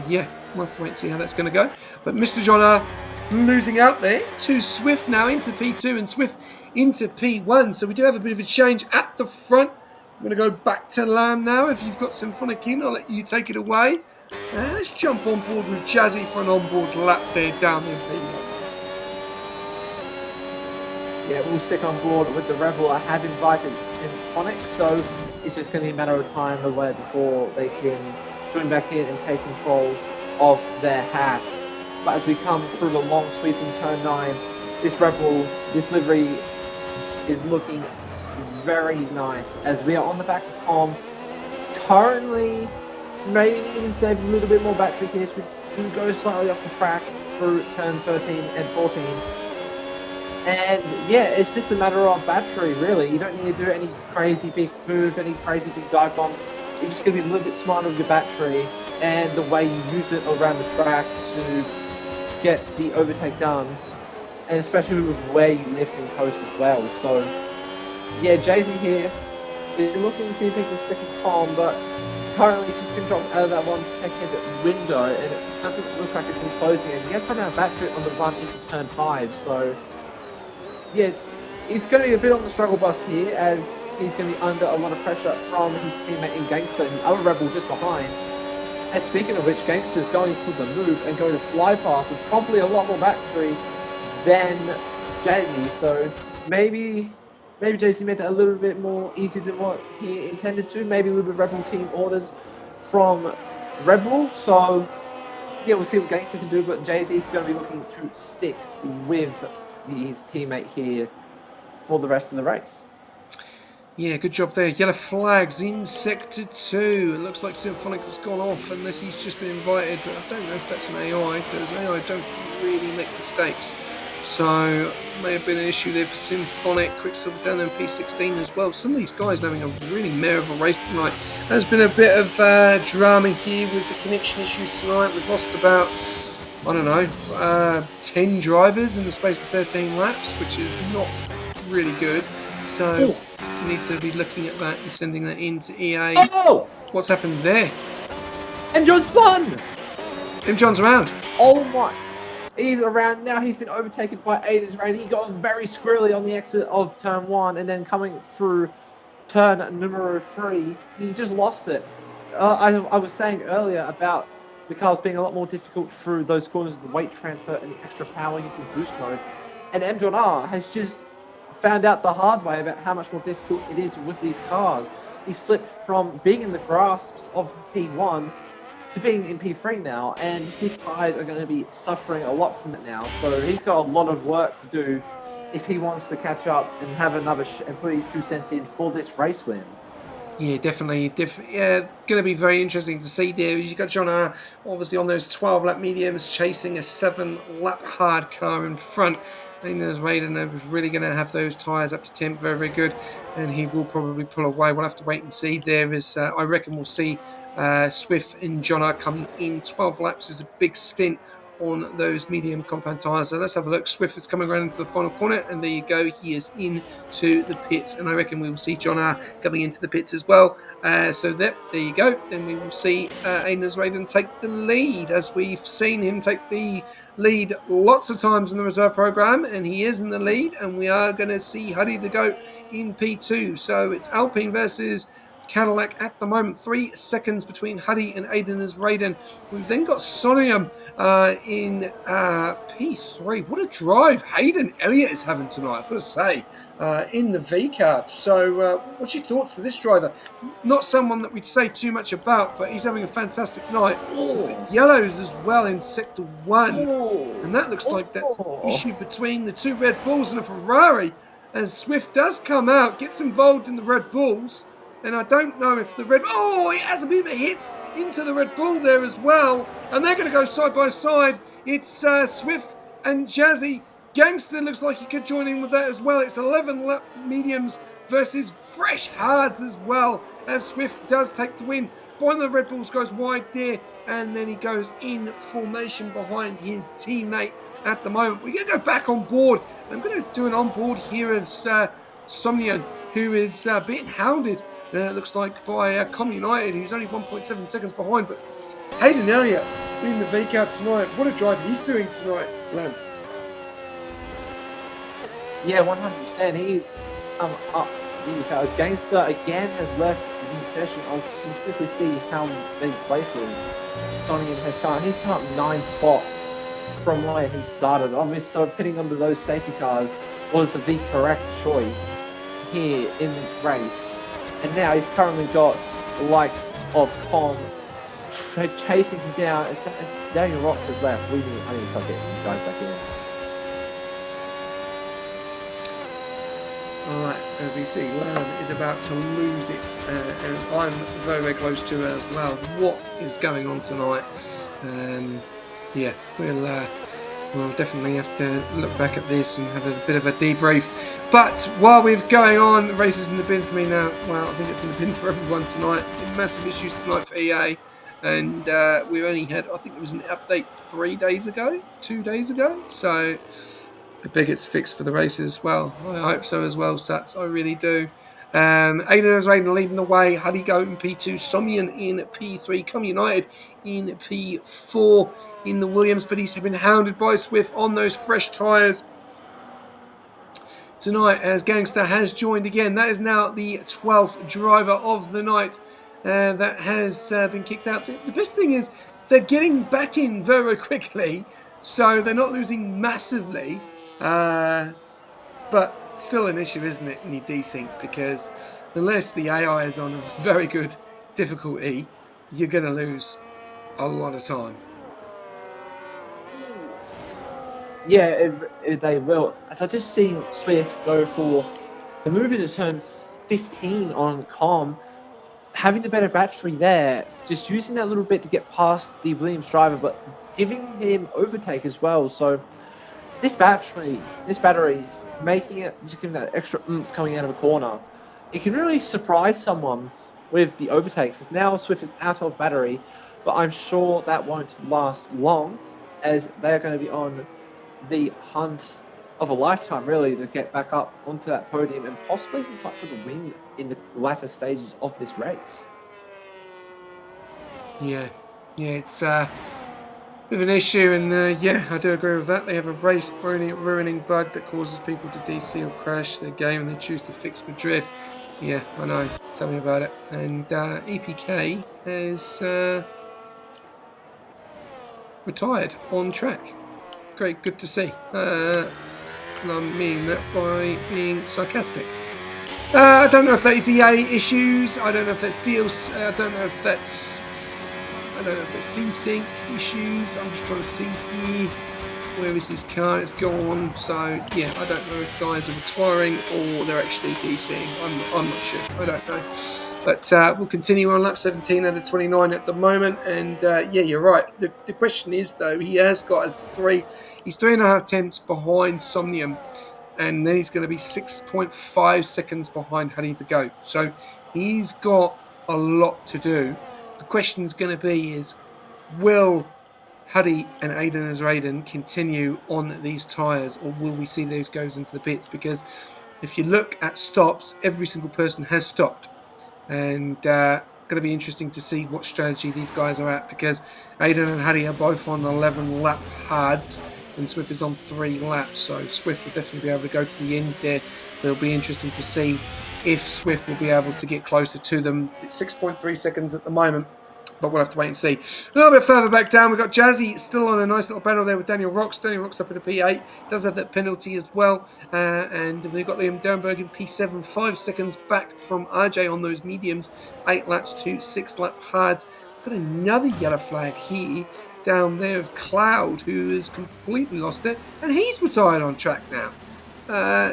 yeah, we'll have to wait and see how that's going to go. But Mr. John losing out there to Swift now into P2 and Swift into P1. So we do have a bit of a change at the front. I'm going to go back to Lamb now. If you've got Symphonic in, I'll let you take it away. Let's jump on board with Jazzy for an onboard lap there down in P1. Yeah, we'll stick on board with the Rebel. I have invited Symphonic, so it's just going to be a matter of time away before they can join back in and take control of their house. But as we come through the long sweeping turn 9, this Rebel, this livery is looking very nice as we are on the back of Com. Currently, maybe need to save a little bit more battery here as we do go slightly off the track through turn 13 and 14. And yeah, it's just a matter of battery, really. You don't need to do any crazy big moves, any crazy big dive bombs. You're just going to be a little bit smarter with your battery and the way you use it around the track to get the overtake done. And especially with where you lift and coast as well. So yeah, Jay-Z here is looking to see if he can stick a calm, but currently he's just been dropped out of that 1 second window, and it doesn't look like it's been closing. And he has run out of battery on the run into turn 5, so yeah, it's going to be a bit on the struggle bus here, as he's going to be under a lot of pressure from his teammate in Gangster, the other Rebel just behind. And speaking of which, Gangster's going for the move and going to fly past with probably a lot more battery than Jay-Z, so maybe Jay-Z made that a little bit more easy than what he intended to. Maybe a little bit of Rebel team orders from Rebel. So yeah, we'll see what Gangster can do, but Jay-Z is going to be looking to stick with his teammate here for the rest of the race. Yeah, good job there. Yellow flags in Sector 2. It looks like Symphonic has gone off unless he's just been invited, but I don't know if that's an AI, because AI don't really make mistakes. So, may have been an issue there for Symphonic, Quicksilver down in P16 as well. Some of these guys are having a really mare of a race tonight. There's been a bit of drama here with the connection issues tonight. We've lost about, I don't know, 10 drivers in the space of 13 laps, which is not really good. So, we need to be looking at that and sending that in to EA. Oh! What's happened there? M-John spun! M-John's around. Oh my... He's around now. He's been overtaken by Aiden's Rain. He got very squirrely on the exit of turn 1, and then coming through turn numero 3, he just lost it. I was saying earlier about the cars being a lot more difficult through those corners of the weight transfer and the extra power using boost mode. And M-John R has just found out the hard way about how much more difficult it is with these cars. He slipped from being in the grasps of P1 to being in P3 now, and his tyres are going to be suffering a lot from it now. So he's got a lot of work to do if he wants to catch up and have another and put his 2 cents in for this race win. Yeah, definitely. Yeah, going to be very interesting to see there. You got John R obviously on those 12-lap mediums chasing a 7-lap hard car in front. I think there's Raiden was really going to have those tyres up to temp, very, very good, and he will probably pull away. We'll have to wait and see. There is, I reckon we'll see Swift and John R coming in. 12 laps is a big stint on those medium compound tyres. So let's have a look. Swift is coming around into the final corner, and there you go. He is into the pits, and I reckon we will see John R coming into the pits as well. So there you go. Then we will see Aiden Raiden take the lead, as we've seen him take the lead lots of times in the reserve program, and he is in the lead, and we are going to see Huddy to go in P2. So it's Alpine versus Cadillac at the moment. 3 seconds between Huddy and Aiden as Raiden. We've then got Sonium in P3. What a drive Hayden Elliott is having tonight, I've got to say, in the V-Cab. So what's your thoughts to this driver? Not someone that we'd say too much about, but he's having a fantastic night. Yellows as well in Sector 1. And that looks like that's the issue between the 2 Red Bulls and a Ferrari. As Swift does come out, gets involved in the Red Bulls. And I don't know if the Red... Oh, it has a bit of a hit into the Red Bull there as well. And they're going to go side by side. It's Swift and Jazzy. Gangster looks like he could join in with that as well. It's 11 lap mediums versus fresh hards as well, as Swift does take the win. One of the Red Bulls goes wide there, and then he goes in formation behind his teammate at the moment. We're going to go back on board. I'm going to do an on board here of Somnian, who is being hounded. It looks like by Com United. He's only 1.7 seconds behind, but Hayden Elliott in the V-Cab tonight. What a drive he's doing tonight, Lam. Yeah, 100%. He's up because Gangster again has left the session. I'll quickly see how many places Sonny has come. He's come up 9 spots from where he started. Obviously, so pitting under those safety cars was the correct choice here in this race. And now he's currently got the likes of Com chasing him down. It's Daniel Rocks has left. I need to start getting guys back in. as we see, Lamb is about to lose it, and I'm very, very close to it as well. What is going on tonight? Yeah, we'll definitely have to look back at this and have a bit of a debrief. But while we're going on, the race is in the bin for me now. Well, I think it's in the bin for everyone tonight. Massive issues tonight for EA. And we only had, I think it was an update 2 days ago. So I beg it's fixed for the races as well. I hope so as well, Sats. I really do. Aiden as Raiden leading the way. Huddy Goat in P2. Somian in P3. Come United in P4 in the Williams. But he's been hounded by Swift on those fresh tyres tonight as Gangster has joined again. That is now the 12th driver of the night that has been kicked out. The best thing is they're getting back in very, very quickly. So they're not losing massively. But still an issue, isn't it, when you desync? Because unless the AI is on a very good difficulty, you're going to lose a lot of time. Yeah, they will. As I just seen Swift go for the move into turn 15 on Calm, having the better battery there, just using that little bit to get past the Williams driver, but giving him overtake as well. So this battery, making it, just giving that extra oomph coming out of a corner, it can really surprise someone with the overtakes. As now Swift is out of battery, but I'm sure that won't last long, as they're going to be on the hunt of a lifetime, really, to get back up onto that podium and possibly even fight for the win in the latter stages of this race. Yeah, it's a bit of an issue, and yeah, I do agree with that. They have a race ruining bug that causes people to DC or crash their game, and they choose to fix Madrid. Yeah, I know. Tell me about it. And EPK has retired on track. Great, good to see. And I mean that by being sarcastic. I don't know if that is EA issues. I don't know if that's deals. I don't know if that's desync issues. I'm just trying to see here. Where is this car? It's gone. So yeah, I don't know if guys are retiring or they're actually DCing. I'm not sure. I don't know. But we'll continue on lap 17 out of 29 at the moment. And yeah, you're right. The question is though, he has got he's 3.5 tenths behind Somnium. And then he's going to be 6.5 seconds behind Honey the Goat. So he's got a lot to do. The question is going to be is, will Huddy and Aiden as Raiden continue on these tyres, or will we see those goes into the pits? Because if you look at stops, every single person has stopped. And going to be interesting to see what strategy these guys are at, because Aiden and Huddy are both on 11 lap hards and Swift is on 3 laps, so Swift will definitely be able to go to the end there. But it'll be interesting to see if Swift will be able to get closer to them. It's 6.3 seconds at the moment, but we'll have to wait and see. A little bit further back down, we've got Jazzy still on a nice little battle there with Daniel Rocks. Daniel Rocks up at a P8, does have that penalty as well. And we've got Liam Dernberg in P7, 5 seconds back from RJ on those mediums, 8 laps to 6 lap hards. We've got another yellow flag here down there of Cloud, who has completely lost it, and he's retired on track now.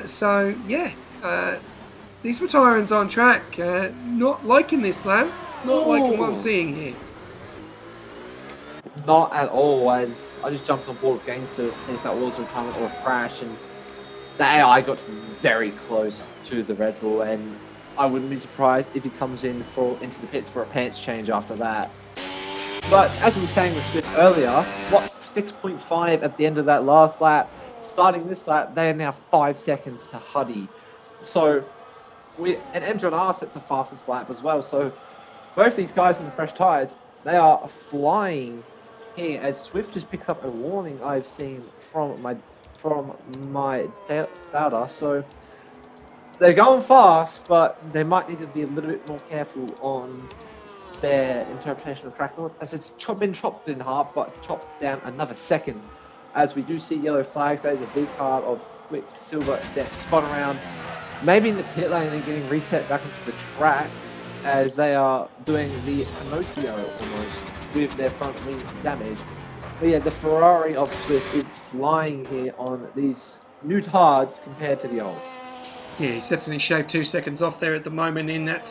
So yeah, these retirings on track. Not liking this lap. Not liking what I'm seeing here. Not at all, as I just jumped on board with games to see if that was a retirement or a crash, and the AI got very close to the Red Bull, and I wouldn't be surprised if he comes in into the pits for a pants change after that. But as we were saying with Swift earlier, 6.5 at the end of that last lap, starting this lap, they are now 5 seconds to Huddy. So, and M.John sets the fastest lap as well, so both these guys in the fresh tyres, they are flying here as Swift just picks up a warning I've seen from my data. So they're going fast, but they might need to be a little bit more careful on their interpretation of track limits, as it's been chopped in half, but chopped down another second. As we do see yellow flags, there's a big part of Quicksilver that spun around, maybe in the pit lane and getting reset back into the track, as they are doing the Pinocchio almost with their front wing damage. But yeah, the Ferrari of Swift is flying here on these new hards compared to the old. Yeah, he's definitely shaved 2 seconds off there at the moment in that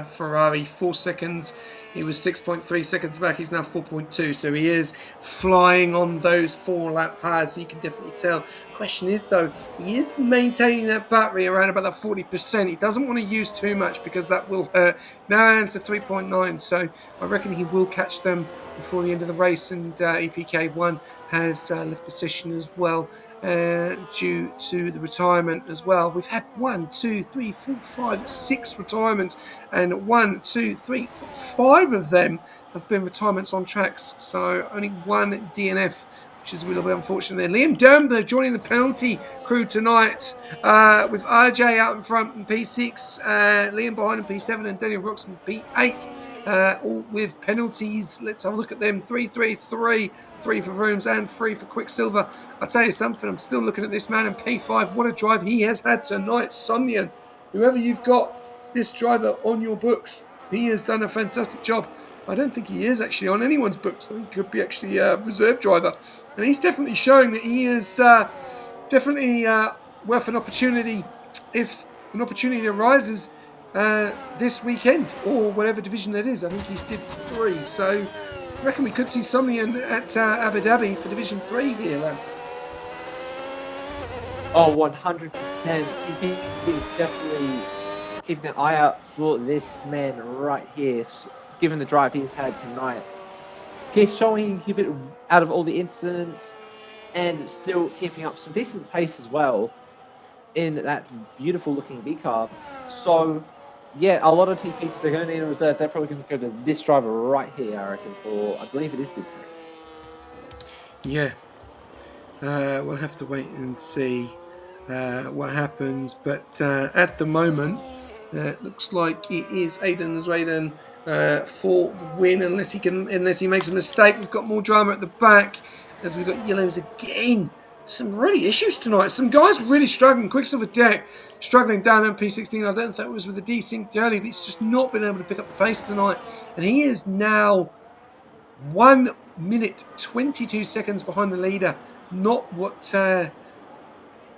Ferrari. 4 seconds. He was 6.3 seconds back. He's now 4.2. So he is flying on those 4-lap hards. You can definitely tell. Question is, though, he is maintaining that battery around about that 40%. He doesn't want to use too much because that will hurt. Now down to 3.9. So I reckon he will catch them before the end of the race. And EPK1 has left the session as well. Due to the retirement as well. We've had 1, 2, 3, 4, 5, 6 retirements, and 1, 2, 3, 4, 5 of them have been retirements on tracks. So only one DNF, which is a little bit unfortunate there. Liam Dernberg joining the penalty crew tonight with RJ out in front in P6, Liam behind in P7, and Daniel Rocks in P8. All with penalties. Let's have a look at them. 3, 3, 3. 3 for Rooms and 3 for Quicksilver. I'll tell you something, I'm still looking at this man in P5. What a drive he has had tonight. Sonyan, whoever you've got this driver on your books, he has done a fantastic job. I don't think he is actually on anyone's books. I think he could be actually a reserve driver. And he's definitely showing that he is definitely worth an opportunity if an opportunity arises this weekend or whatever division it is. I think he's Div 3. So I reckon we could see Somnian at Abu Dhabi for Division 3 here, Lam. Oh, 100%. He's definitely keeping an eye out for this man right here, given the drive he's had tonight. He's showing he can keep it out of all the incidents and still keeping up some decent pace as well in that beautiful looking V car. So, yeah, a lot of TPs they're going to need a reserve. They're probably going to go to this driver right here, I reckon, for, I believe it is Div 3. Yeah. We'll have to wait and see what happens. But at the moment, it looks like it is Aidan Azraden for the win, unless he makes a mistake. We've got more drama at the back as we've got yellows again. Some really issues tonight. Some guys really struggling. Quicksilver Deck struggling down there in P16. I don't think it was with the desync early, but he's just not been able to pick up the pace tonight. And he is now 1 minute 22 seconds behind the leader. Not what,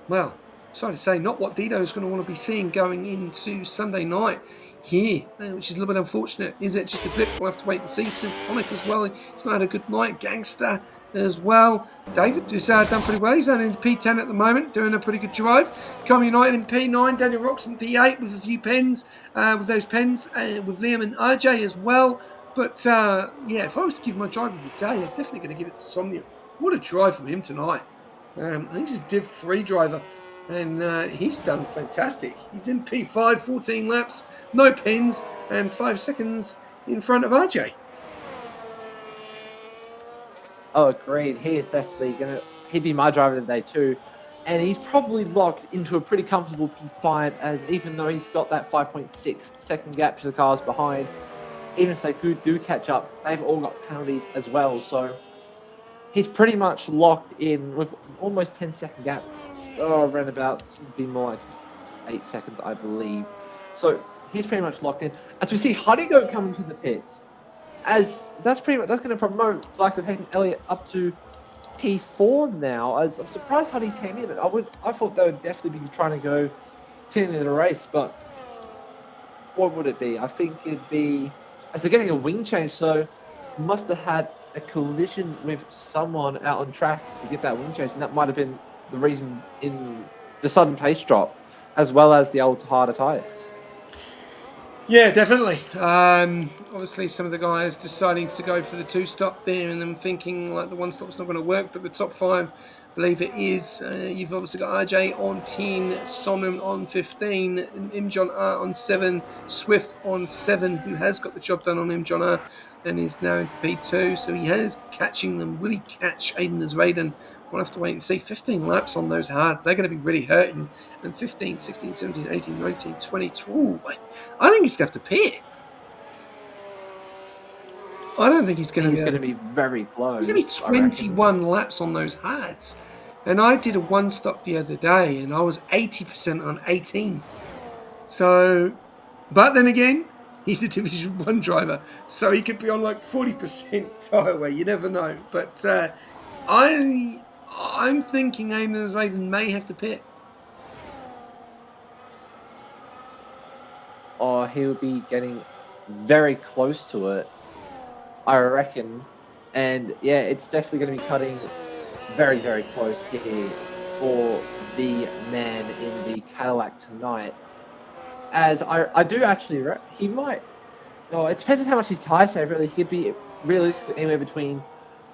well, sorry to say, not what Dido is going to want to be seeing going into Sunday night here, which is a little bit unfortunate. Is it just a blip? We'll have to wait and see. Symphonic as well. He's not had a good night. Gangster as well. David has done pretty well. He's only in P10 at the moment, doing a pretty good drive. Com United in P9. Daniel Rocks in P8 with a few pens, with those pens, with Liam and RJ as well. But, yeah, if I was to give my drive of the day, I'm definitely going to give it to Somnium. What a drive from him tonight. I think he's a Div 3 driver, and he's done fantastic. He's in P5, 14 laps, no pins, and 5 seconds in front of RJ. Oh, agreed. He is definitely going to, he'd be my driver today too. And he's probably locked into a pretty comfortable P5, as even though he's got that 5.6 second gap to the cars behind, even if they do catch up, they've all got penalties as well. So he's pretty much locked in with almost 10-second gap. Oh, around about, be more like 8 seconds, I believe. So he's pretty much locked in. As we see Huddigo coming to the pits, as that's going to promote the likes of Hayden Elliott up to P4 now. As I'm surprised Huddy came in, but I thought they would definitely be trying to go to the end of the race. But what would it be? I think it'd be, as they're getting a wing change, so must have had a collision with someone out on track to get that wing change, and that might have been the reason in the sudden pace drop, as well as the old harder tyres. Yeah, definitely. Obviously, some of the guys deciding to go for the 2-stop there, and then thinking like the 1-stop's not going to work, but the top 5, I believe it is. You've obviously got RJ on 10, Sonam on 15, Imjon R on 7, Swift on 7, who has got the job done on Imjon R and is now into P2. So he is catching them. Will he catch Aiden Azraden? We'll have to wait and see. 15 laps on those hards. They're going to be really hurting. And 15, 16, 17, 18, 19, 20. Ooh, I think he's going to have to pit. I don't think he's going to. He's going to be very close. He's going to be 21 laps on those hards. And I did a 1-stop the other day, and I was 80% on 18. So, but then again, he's a Division 1 driver, so he could be on like 40% tire wear. You never know. But I'm thinking Aiden Azraden may have to pit. or he'll be getting very close to it, I reckon. And yeah, it's definitely going to be cutting very, very close here for the man in the Cadillac tonight. As I do actually, he might. Oh, it depends on how much his tire save. Really, he could be realistically anywhere between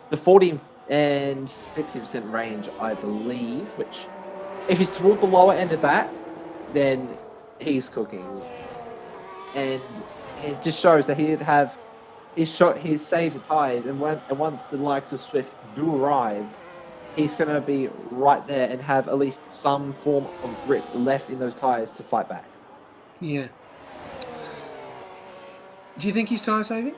the 40 and 60% range, I believe. Which, if he's toward the lower end of that, then he's cooking, and it just shows that he'd have his saved tires, and once the likes of Swift do arrive, he's going to be right there and have at least some form of grip left in those tires to fight back. Yeah. Do you think he's tyre saving?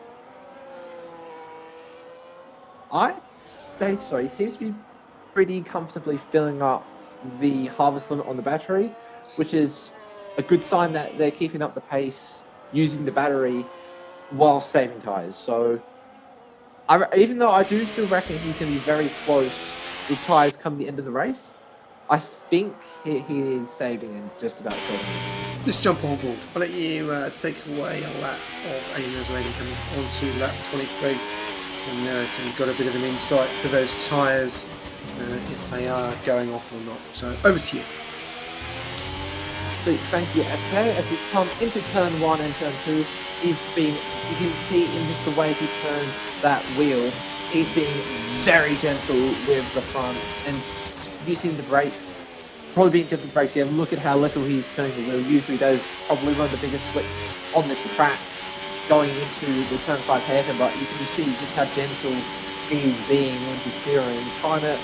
I'd say so. He seems to be pretty comfortably filling up the harvest limit on the battery, which is a good sign that they're keeping up the pace using the battery while saving tires. So, even though I do still reckon he's going to be very close with tires come the end of the race, I think he is saving and just about killing it. Let's jump on board. I'll let you take away a lap of Aiden's rating coming onto lap 23. And so you've got a bit of an insight to those tyres, if they are going off or not. So over to you. Thank you, FK. As we come into turn 1 and turn 2, you can see in just the way he turns that wheel, he's being very gentle with the front and using the brakes, probably being different brakes. Yeah, look at how little he's turning the wheel. Usually that is probably one of the biggest flicks on this track going into the turn 5 hairpin, but you can see just how gentle he's being with his steering, trying to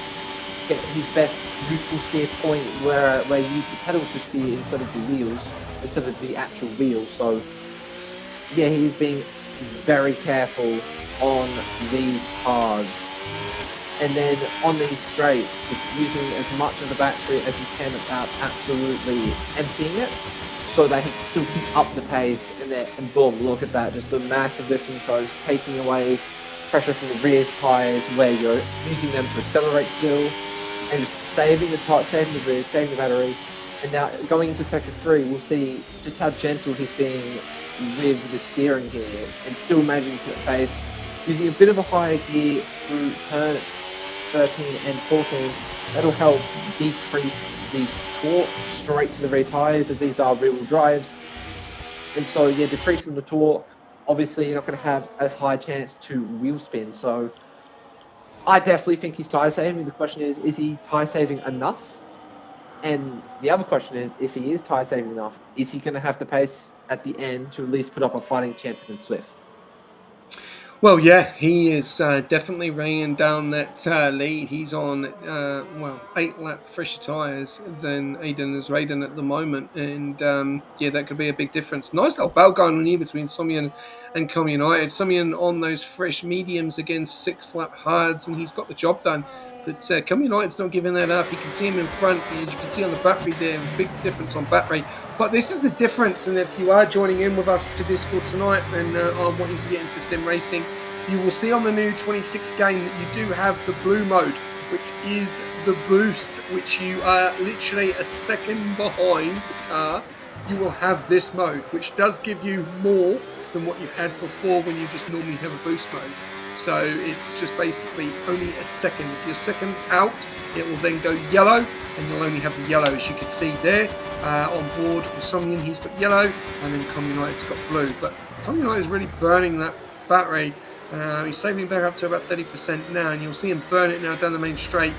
get his best neutral steer point where you use the pedals to steer instead of the wheels, instead of the actual wheel. So yeah, he's being very careful on these paths. And then on these straights, just using as much of the battery as you can without absolutely emptying it, so that he can still keep up the pace. And boom, look at that, just a massive lift from the coast, taking away pressure from the rear tyres where you're using them to accelerate still, and just saving the rear, saving the battery. And now going into sector 3, we'll see just how gentle he's being with the steering here, and still managing to pace, using a bit of a higher gear through turn 13 and 14. That'll help decrease the torque straight to the rear tyres, as these are rear-wheel drives. And so, yeah, decreasing the torque, obviously you're not going to have as high a chance to wheel spin. So I definitely think he's tyre saving. The question is he tyre saving enough? And the other question is, if he is tyre saving enough, is he going to have the pace at the end to at least put up a fighting chance against Swift? Well, yeah, he is definitely ringing down that lead. He's on, 8 lap fresher tyres than Aiden is Raiden at the moment. And yeah, that could be a big difference. Nice little battle going on here between Sommian and Com United. Sommian on those fresh mediums against 6 lap hards, and he's got the job done. But Com United's not giving that up. You can see him in front. As you can see on the battery there, big difference on battery. But this is the difference. And if you are joining in with us to Discord tonight and are wanting to get into sim racing, you will see on the new 26 game that you do have the blue mode, which is the boost, which you are literally a second behind the car. You will have this mode, which does give you more than what you had before when you just normally have a boost mode. So it's just basically only a second. If you're second out, it will then go yellow, and you'll only have the yellow, as you can see there. On board with Somnian, he's got yellow, and then Com United's got blue. But Com United is really burning that battery. He's saving back up to about 30% now, and you'll see him burn it now down the main straight.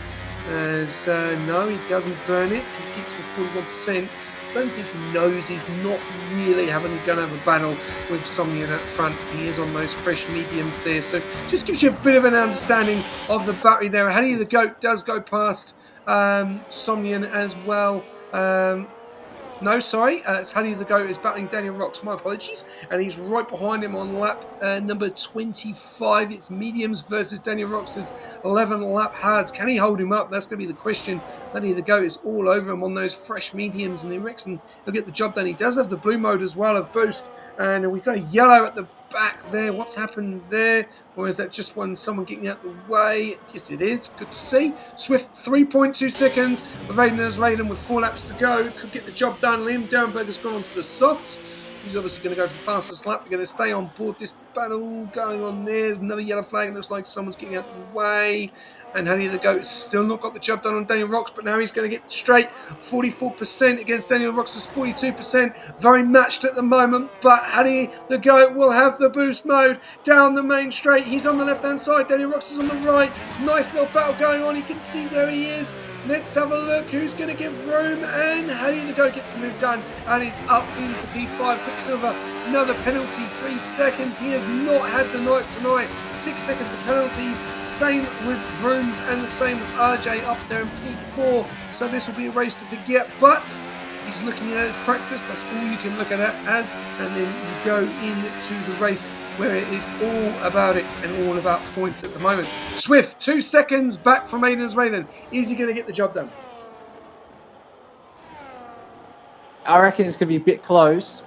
As no, he doesn't burn it. He keeps with 41%. Don't think he knows he's not really going to have a battle with Somnian at front. He is on those fresh mediums there, so just gives you a bit of an understanding of the battery there. Hanny the Goat does go past Somnian as well. No, sorry, it's Honey the Goat is battling Daniel Rocks. My apologies. And he's right behind him on lap number 25. It's mediums versus Daniel Rocks' 11 lap hards. Can he hold him up? That's going to be the question. Honey the Goat is all over him on those fresh mediums, and he reckons he'll get the job done. He does have the blue mode as well of boost. And we've got a yellow at the back there. What's happened there? Or is that just someone getting out the way? Yes, it is. Good to see. Swift 3.2 seconds. Raiden with 4 laps to go. Could get the job done. Liam Derenberg has gone on to the softs. He's obviously going to go for the fastest lap. We're going to stay on board this battle going on there. There's another yellow flag. It looks like someone's getting out of the way. And Honey the Goat has still not got the job done on Daniel Rocks, but now he's going to get straight 44% against Daniel Rocks' 42%. Very matched at the moment, but Honey the Goat will have the boost mode down the main straight. He's on the left-hand side. Daniel Rocks is on the right. Nice little battle going on. You can see where he is. Let's have a look who's going to give room, and Honey the Goat gets the move done, and he's up into P5. Quicksilver, another penalty, 3 seconds. He has not had the night tonight. 6 seconds of penalties. Same with Vrooms and the same with RJ up there in P4. So this will be a race to forget, but if he's looking at it as practice, that's all you can look at it as, and then you go into the race where it is all about it and all about points at the moment. Swift, 2 seconds back from Aiden's Raiden. Is he going to get the job done? I reckon it's going to be a bit close,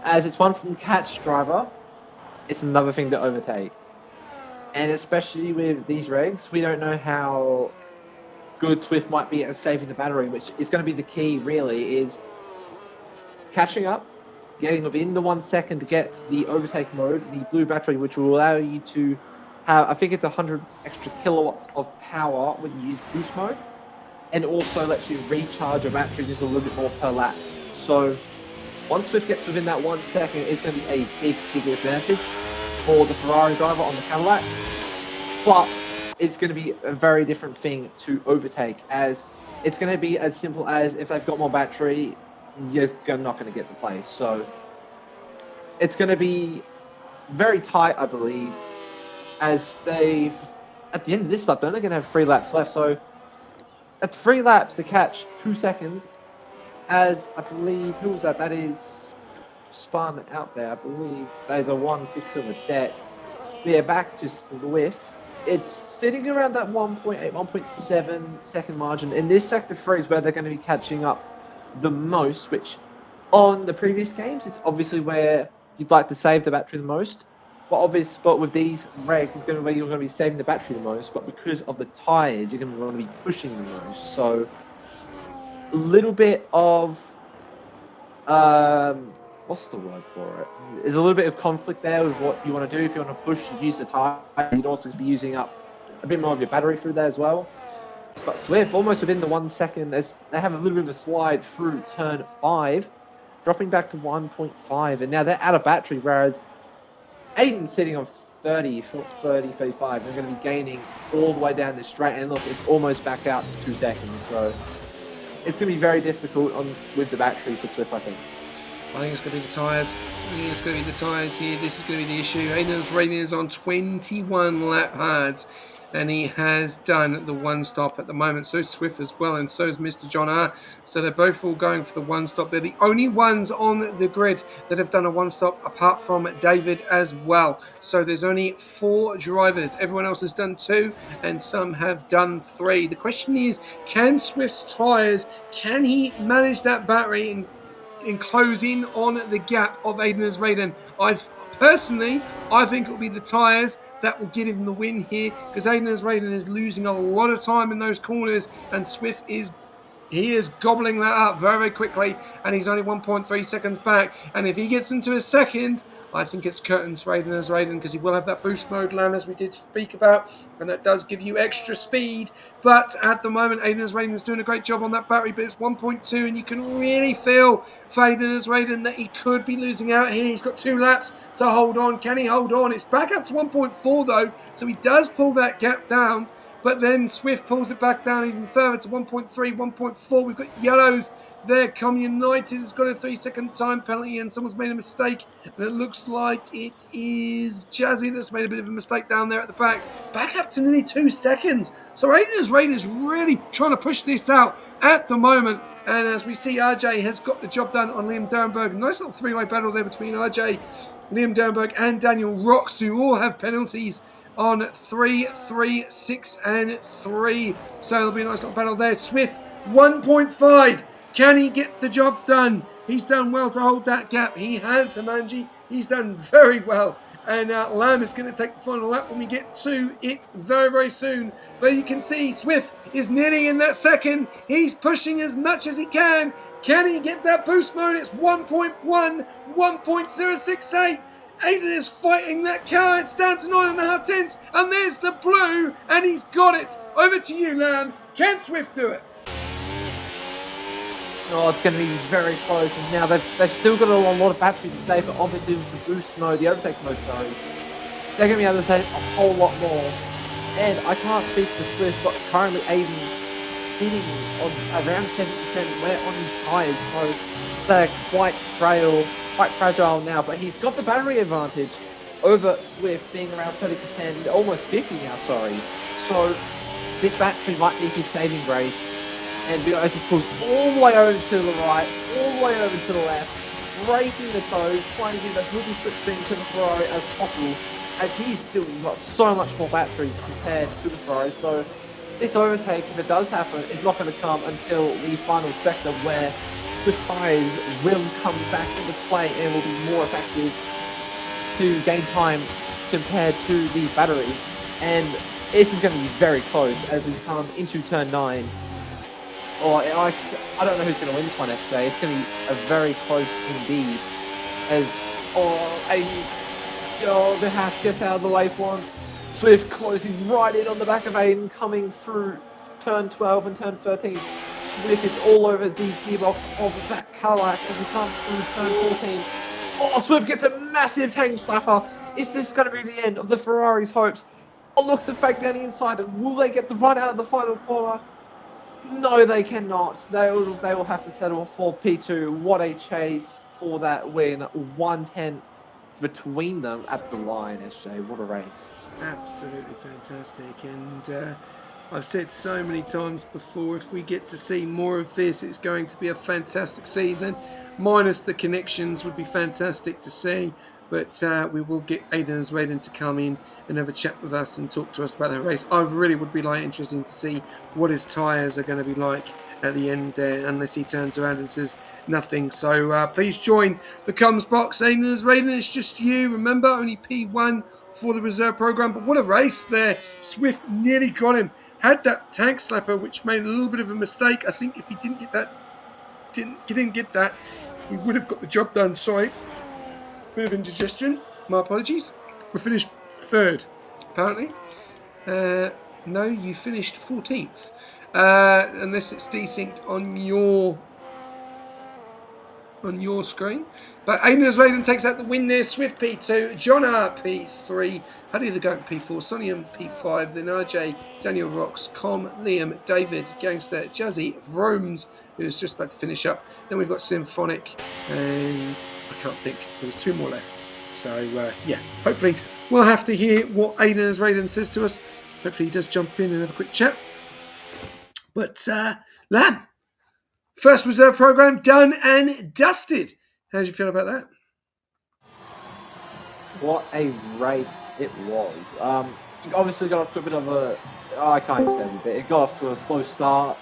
as it's one from the catch driver. It's another thing to overtake. And especially with these regs, we don't know how good Swift might be at saving the battery, which is going to be the key, really, is catching up, getting within the 1 second to get the overtake mode, the blue battery, which will allow you to have, I think it's 100 extra kilowatts of power when you use boost mode, and also lets you recharge a battery just a little bit more per lap. So once Swift gets within that 1 second, it's going to be a big advantage for the Ferrari driver on the Cadillac, but it's going to be a very different thing to overtake, as it's going to be as simple as if they've got more battery, you're not going to get the place. So it's going to be very tight, I believe, as they've, at the end of this lap, they're only going to have 3 laps left. So at 3 laps to catch 2 seconds, as I believe, who was that? That is Spun out there, I believe. There's a 1 Quicksilver deck. Yeah, back to Swift. It's sitting around that 1.8, 1.7 second margin. In this sector 3 is where they're going to be catching up the most, which on the previous games, it's obviously where you'd like to save the battery the most. But with these regs, it's going to be, you're going to be saving the battery the most, but because of the tires, you're going to want to be pushing the most. So a little bit of what's the word for it? There's a little bit of conflict there with what you want to do. If you want to push, use the tire, you'd also be using up a bit more of your battery through there as well. But Swift, almost within the 1 second, as they have a little bit of a slide through turn 5, dropping back to 1.5, and now they're out of battery, whereas Aiden's sitting on 30, 35. They're going to be gaining all the way down this straight, and look, it's almost back out to 2 seconds. So it's going to be very difficult with the battery for Swift, I think. I think it's going to be the tyres. I think it's going to be the tyres here. This is going to be the issue. Aiden's rating is on 21 lap hards, and he has done the 1 stop at the moment. So Swift as well, and so is Mr. John R. So they're both all going for the 1 stop. They're the only ones on the grid that have done a 1 stop, apart from David as well. So there's only 4 drivers. Everyone else has done 2, and some have done 3. The question is, can Swift's tyres, can he manage that battery and close in on the gap of Aiden's Raiden? Personally, I think it'll be the tyres that will give him the win here, because Aiden's Raiden is losing a lot of time in those corners, and Swift is gobbling that up very, very quickly, and he's only 1.3 seconds back. And if he gets into a second, I think it's curtains for Aiden's Raiden, because he will have that boost mode land, as we did speak about, and that does give you extra speed. But at the moment, Aiden's Raiden is doing a great job on that battery, but it's 1.2, and you can really feel for Aiden's Raiden that he could be losing out here. He's got 2 laps to hold on. Can he hold on? It's back up to 1.4 though, so he does pull that gap down. But then Swift pulls it back down even further to 1.3, 1.4. We've got yellows there. Com United has got a 3-second time penalty, and someone's made a mistake. And it looks like it is Jazzy that's made a bit of a mistake down there at the back. Back up to nearly 2 seconds. So Aiden's Raiden is really trying to push this out at the moment. And as we see, RJ has got the job done on Liam Derenberg. Nice little 3-way battle there between RJ, Liam Derenberg, and Daniel Rocks, who all have penalties on 3, 3, 6, and 3. So it'll be a nice little battle there. Swift, 1.5. Can he get the job done? He's done well to hold that gap. He has, Hamanji. He's done very well. And Lamb is going to take the final lap when we get to it very, very soon. But you can see Swift is nearly in that second. He's pushing as much as he can. Can he get that boost mode? It's 1.1, 1.068. Aiden is fighting that car. It's down to 9.5 tenths. And there's the blue. And he's got it. Over to you, Lamb. Can Swift do it? Oh, it's going to be very close. And now they've still got a lot of battery to save, but obviously with the boost mode, the overtake mode, sorry, they're going to be able to save a whole lot more. And I can't speak for Swift, but currently Aiden sitting on around 70% wear on his tyres, so they're quite fragile now. But he's got the battery advantage over Swift, being around 30%, almost 50 now, sorry. So this battery might be his saving grace. And as he pulls all the way over to the right, all the way over to the left, breaking the toe, trying to give as little slipstream to the Ferrari as possible, as he's still got so much more battery compared to the Ferrari. So this overtake, if it does happen, is not going to come until the final sector, where Swift tyres will come back into play and will be more effective to gain time compared to the battery. And this is going to be very close as we come into turn 9. Oh, I don't know who's going to win this one, actually. It's going to be a very close indeed. As, the half gets out of the way for him. Swift closing right in on the back of Aiden, coming through turn 12 and turn 13. Swift is all over the gearbox of that Cadillac as we come through turn 14. Oh, Swift gets a massive tank slapper. Is this going to be the end of the Ferrari's hopes? Oh, looks at fake down the inside, and will they get the run out of the final corner? No, they cannot. They will have to settle for P2. What a chase for that win. 1/10 between them at the line, SJ. What a race. Absolutely fantastic. And I've said so many times before, if we get to see more of this, it's going to be a fantastic season. Minus the connections would be fantastic to see. But we will get Aiden Aswaden to come in and have a chat with us and talk to us about that race. I really would be interesting to see what his tyres are going to be like at the end there, unless he turns around and says nothing. So please join the comms box. Aiden Aswaden, it's just you. Remember, only P1 for the reserve program. But what a race there. Swift nearly got him. Had that tank slapper, which made a little bit of a mistake. I think if he didn't get that, he would have got the job done. Sorry. Bit of indigestion. My apologies. We finished 3rd, apparently. No, you finished 14th. Unless it's desynced on your screen. But Aiden Aswaden takes out the win there. Swift P2, John R P3, Huddy the Goat P4, Sonny M P5, then RJ, Daniel Rocks, Com, Liam, David, Gangster, Jazzy, Vromes, who's just about to finish up. Then we've got Symphonic, and I can't think. There was 2 more left. So, yeah, hopefully we'll have to hear what Aiden Aswaden says to us. Hopefully he does jump in and have a quick chat. But, Lamb, first reserve program done and dusted. How did you feel about that? What a race it was. It obviously got off to a bit of a... Oh, I can't even say a bit. It got off to a slow start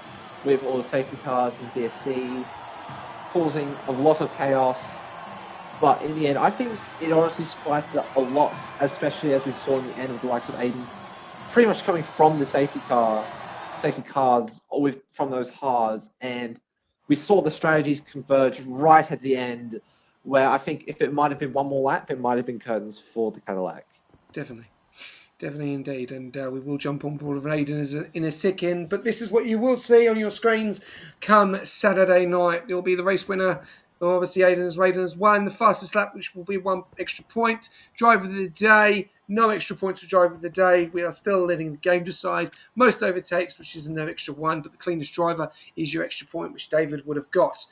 with all the safety cars and DSCs, causing a lot of chaos. But in the end, I think it honestly spiced it up a lot, especially as we saw in the end with the likes of Aiden, pretty much coming from the safety cars, from those Haas, and we saw the strategies converge right at the end, where I think if it might have been one more lap, it might have been curtains for the Cadillac. Definitely indeed, and we will jump on board with Aiden in a second. But this is what you will see on your screens come Saturday night. There will be the race winner. Obviously, Aiden has won the fastest lap, which will be 1 extra point. Driver of the day, no extra points for driver of the day. We are still letting the game decide. Most overtakes, which is no extra 1, but the cleanest driver is your extra point, which David would have got.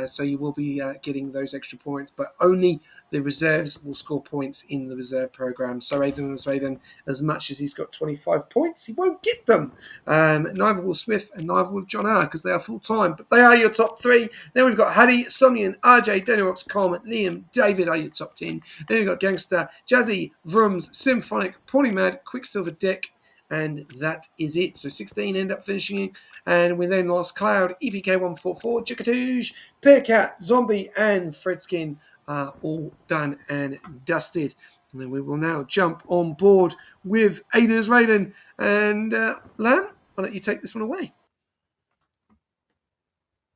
So you will be getting those extra points, but only the reserves will score points in the reserve program. So Aiden, as much as he's got 25 points, he won't get them. Neither will Swift and neither will John R, because they are full-time. But they are your top 3. Then we've got Huddy, Sonny, RJ, Daniel, Com, Liam, David are your top 10. Then we've got Gangster, Jazzy, Vrooms, Symphonic, Polymad, Quicksilver Deck, and that is it. So 16 end up finishing, and we then lost Cloud, EPK144, Chickatoosh, Pearcat, Zombie, and Fredskin are all done and dusted. And then we will now jump on board with Aiden as Raiden. And Lamb, I'll let you take this one away.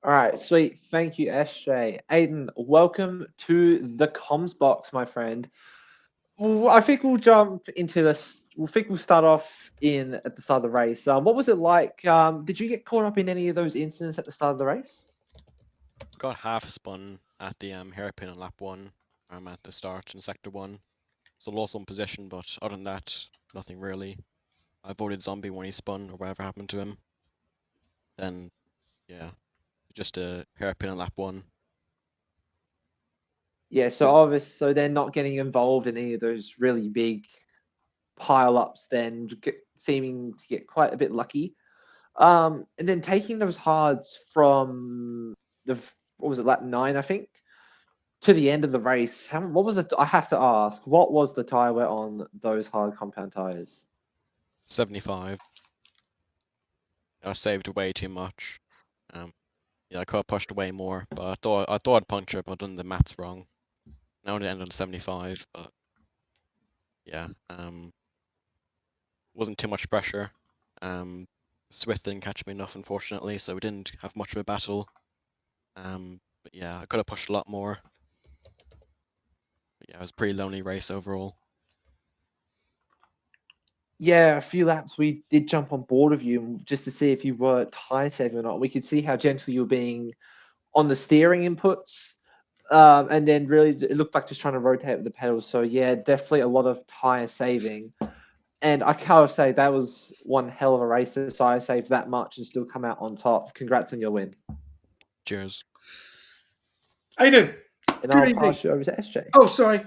All right, sweet. Thank you, SJ. Aiden, welcome to the comms box, my friend. I think we'll jump into this. We'll start off in at the start of the race. What was it like? Did you get caught up in any of those incidents at the start of the race? Got half spun at the hairpin on lap 1 at the start in sector 1. So lost one position, but other than that, nothing really. I avoided zombie when he spun or whatever happened to him. Then, yeah, just a hairpin on lap 1. Yeah, so they're not getting involved in any of those really big pile-ups, then seeming to get quite a bit lucky. And then taking those hards from what was it, lap 9, I think, to the end of the race. What was it? I have to ask, what was the tire wear on those hard compound tires? 75. I saved way too much. Yeah, I could have pushed away more, but I thought I'd puncture, but done the maths wrong. Now it ended on 75, but yeah, wasn't too much pressure. Swift didn't catch me enough, unfortunately, so we didn't have much of a battle. But yeah, I could have pushed a lot more. But yeah, it was a pretty lonely race overall. Yeah, a few laps we did jump on board of you just to see if you were tire saving or not. We could see how gentle you were being on the steering inputs. And then really it looked like just trying to rotate with the pedals. So yeah, definitely a lot of tire saving. And I can't say that was one hell of a race to tire save that much and still come out on top. Congrats on your win. Cheers. Aiden, And good I'll evening. pass you over to SJ. Oh, sorry.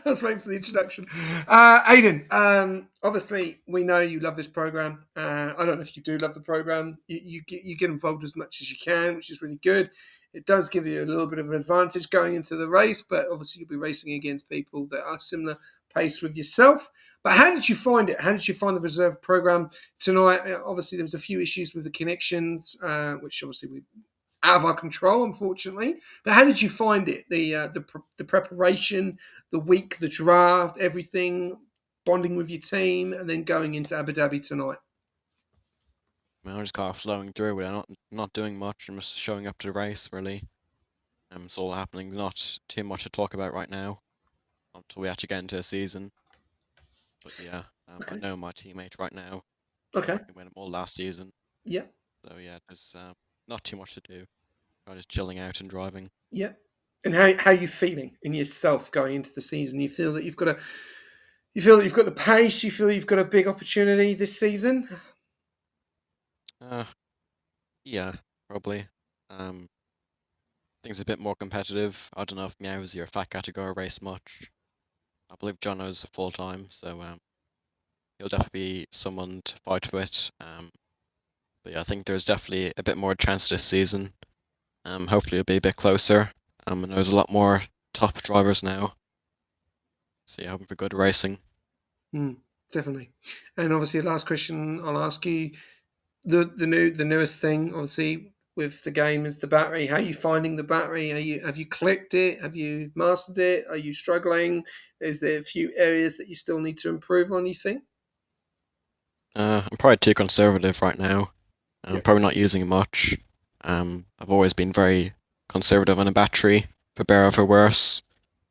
I was waiting for the introduction. Aiden, obviously, we know you love this program. I don't know if you do love the program. You get involved as much as you can, which is really good. It does give you a little bit of an advantage going into the race, but obviously you'll be racing against people that are similar pace with yourself. But how did you find it? How did you find the reserve program tonight? Obviously, there was a few issues with the connections, which obviously we out of our control, unfortunately. But how did you find it? The preparation, the week, the draft, everything, bonding with your team, and then going into Abu Dhabi tonight. I mean, I just kind of flowing through with it, not doing much. I'm just showing up to the race, really. It's all happening. Not too much to talk about right now until we actually get into a season. But yeah, Okay. I know my teammate right now. Okay. We went all last season. Yeah. So yeah, there's not too much to do. I'm just chilling out and driving. Yeah. And how are you feeling in yourself going into the season? You feel that you've got the pace. You feel you've got a big opportunity this season. Yeah, probably. Things a bit more competitive. I don't know if Meowsy or Fat Category race much. I believe Jono's full time, so he'll definitely be someone to fight with. But yeah, I think there's definitely a bit more chance this season. Hopefully it'll be a bit closer. And there's a lot more top drivers now. So yeah, hoping for good racing. Definitely. And obviously, the last question I'll ask you, the newest thing, obviously, with the game is the battery. How are you finding the battery? Have you clicked it? Have you mastered it? Are you struggling? Is there a few areas that you still need to improve on, you think? I'm probably too conservative right now. I'm Yeah. probably not using it much. I've always been very conservative on a battery, for better or for worse.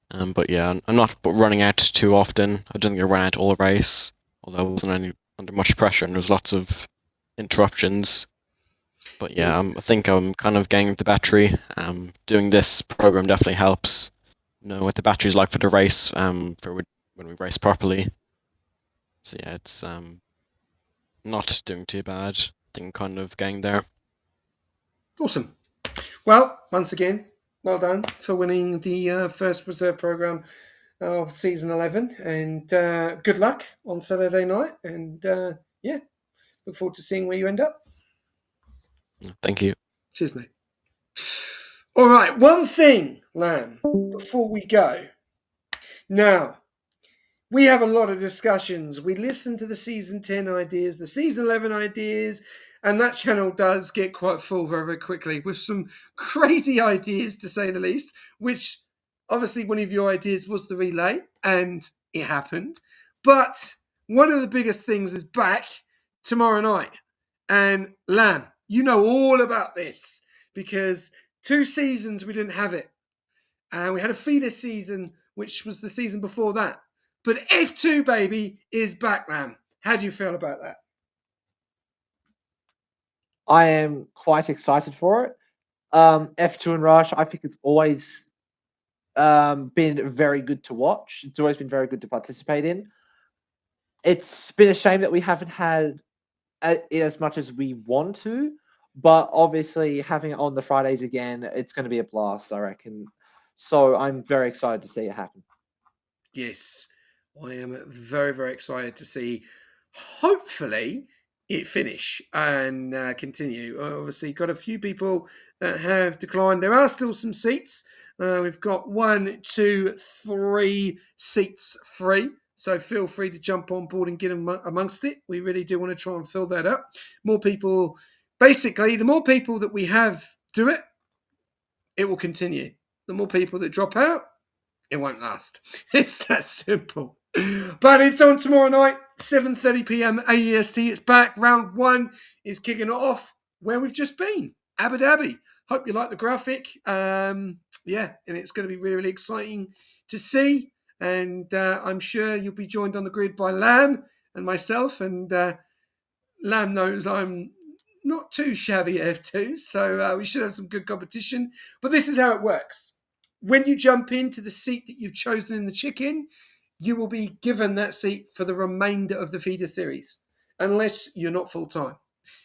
But yeah, I'm not running out too often. I don't think I ran out all race, although I wasn't under much pressure and there was lots of interruptions. But yeah, I think I'm kind of getting with the battery. Doing this program definitely helps. Know what the battery's like for the race. For when we race properly. So yeah, it's not doing too bad. I think I'm kind of getting there. Awesome. Well, once again, well done for winning the first reserve program of season 11, and good luck on Saturday night. And yeah, look forward to seeing where you end up. Thank you. Cheers, mate. All right, one thing, Lamb, before we go. Now, we have a lot of discussions. We listen to the season 10 ideas, the season 11 ideas, and that channel does get quite full very, very quickly with some crazy ideas, to say the least, which obviously one of your ideas was the relay. and it happened. But one of the biggest things is back tomorrow night. And Lamb, you know all about this because 2 seasons we didn't have it. And we had a feeder season, which was the season before that. But F2, baby, is back, Lamb. How do you feel about that? I am quite excited for it. F2 and Rush, I think it's always been very good to watch. It's always been very good to participate in. It's been a shame that we haven't had it as much as we want to, but obviously having it on the Fridays again, it's going to be a blast, I reckon. So I'm very excited to see it happen. Yes, I am very, very excited to see, hopefully, it finish and continue. Obviously, got a few people that have declined. There are still some seats. We've got 1, 2, 3 seats free. So feel free to jump on board and get amongst it. We really do want to try and fill that up. More people, basically, the more people that we have do it, it will continue. The more people that drop out, it won't last. It's that simple. But it's on tomorrow night, 7:30 p.m. AEST. It's back. Round 1 is kicking it off where we've just been, Abu Dhabi. Hope you like the graphic. And it's going to be really, really exciting to see. And I'm sure you'll be joined on the grid by Lamb and myself. And Lamb knows I'm not too shabby at F2, so we should have some good competition. But this is how it works. When you jump into the seat that you've chosen in the chicken, you will be given that seat for the remainder of the feeder series, unless you're not full-time.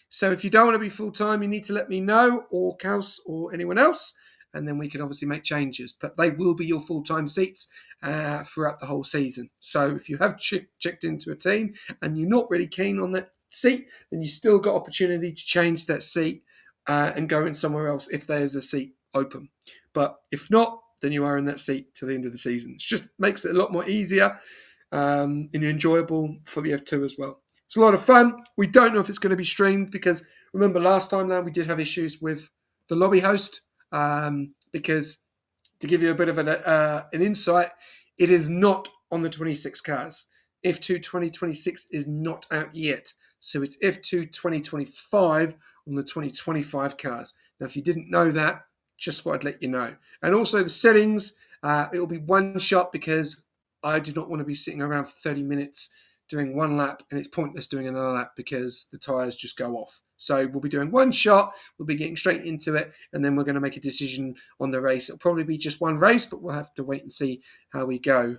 So if you don't want to be full-time, you need to let me know, or Kaus, or anyone else, and then we can obviously make changes. But they will be your full-time seats throughout the whole season. So if you have checked into a team and you're not really keen on that seat, then you still got opportunity to change that seat and go in somewhere else if there's a seat open. But if not, then you are in that seat till the end of the season. It just makes it a lot more easier and enjoyable for the F2 as well. It's a lot of fun. We don't know if it's going to be streamed because remember last time now we did have issues with the lobby host because to give you a bit of an insight, it is not on the 26 cars. F2 2026 is not out yet. So it's F2 2025 on the 2025 cars. Now, if you didn't know that, just thought I'd let you know. And also the settings, it will be one shot because I do not want to be sitting around for 30 minutes doing one lap, and it's pointless doing another lap because the tyres just go off. So we'll be doing one shot, we'll be getting straight into it, and then we're going to make a decision on the race. It'll probably be just one race, but we'll have to wait and see how we go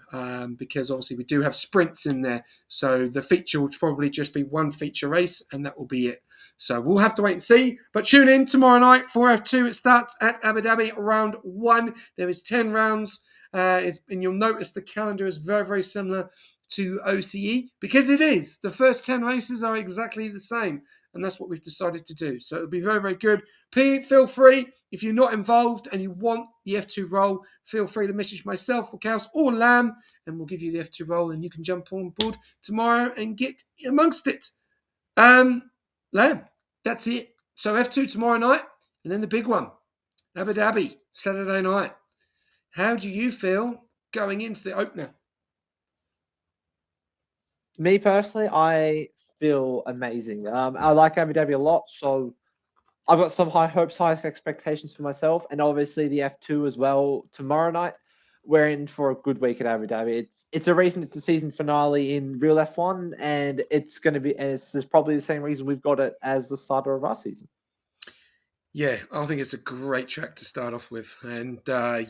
because obviously we do have sprints in there. So the feature will probably just be one feature race, and that will be it. So we'll have to wait and see. But tune in tomorrow night for F2. It starts at Abu Dhabi, round 1. There is 10 rounds, and you'll notice the calendar is very, very similar to OCE because it is. The first 10 races are exactly the same, and that's what we've decided to do. So it'll be very, very good. Feel free, if you're not involved and you want the F2 role, feel free to message myself or Kaus or Lamb, and we'll give you the F2 role, and you can jump on board tomorrow and get amongst it. Lamb, that's it. So F2 tomorrow night, and then the big one, Abu Dhabi, Saturday night. How do you feel going into the opener? Me personally, I feel amazing. I like Abu Dhabi a lot, so I've got some high hopes, high expectations for myself, and obviously the F2 as well tomorrow night. We're in for a good week at Abu Dhabi. It's a reason it's the season finale in real F1, and it's going to be, and it's probably the same reason we've got it as the starter of our season. Yeah, I think it's a great track to start off with. And I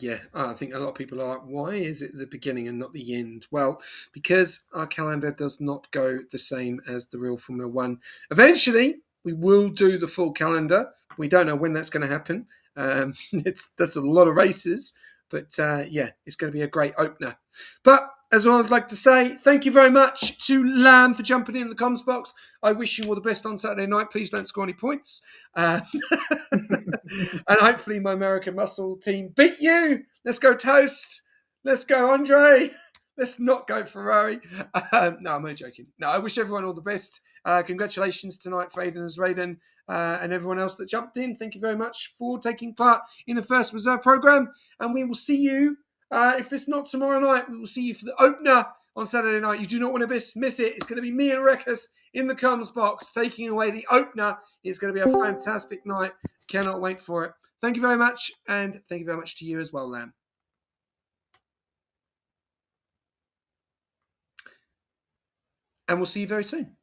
think a lot of people are like, why is it the beginning and not the end? Well, because our calendar does not go the same as the real Formula One. Eventually, we will do the full calendar. We don't know when that's going to happen. That's a lot of races. But it's going to be a great opener. But as well, I'd like to say thank you very much to Lamb for jumping in the comms box. I wish you all the best on Saturday night. Please don't score any points. And hopefully my American Muscle team beat you. Let's go Toast. Let's go Andre. Let's not go Ferrari. No, I'm only joking. No, I wish everyone all the best. Congratulations tonight for Aiden Raiden and everyone else that jumped in. Thank you very much for taking part in the first reserve program. And we will see you If it's not tomorrow night, we will see you for the opener on Saturday night. You do not want to miss it. It's going to be me and Rekus in the comms box taking away the opener. It's going to be a fantastic night. Cannot wait for it. Thank you very much, and thank you very much to you as well, Lamb. And we'll see you very soon.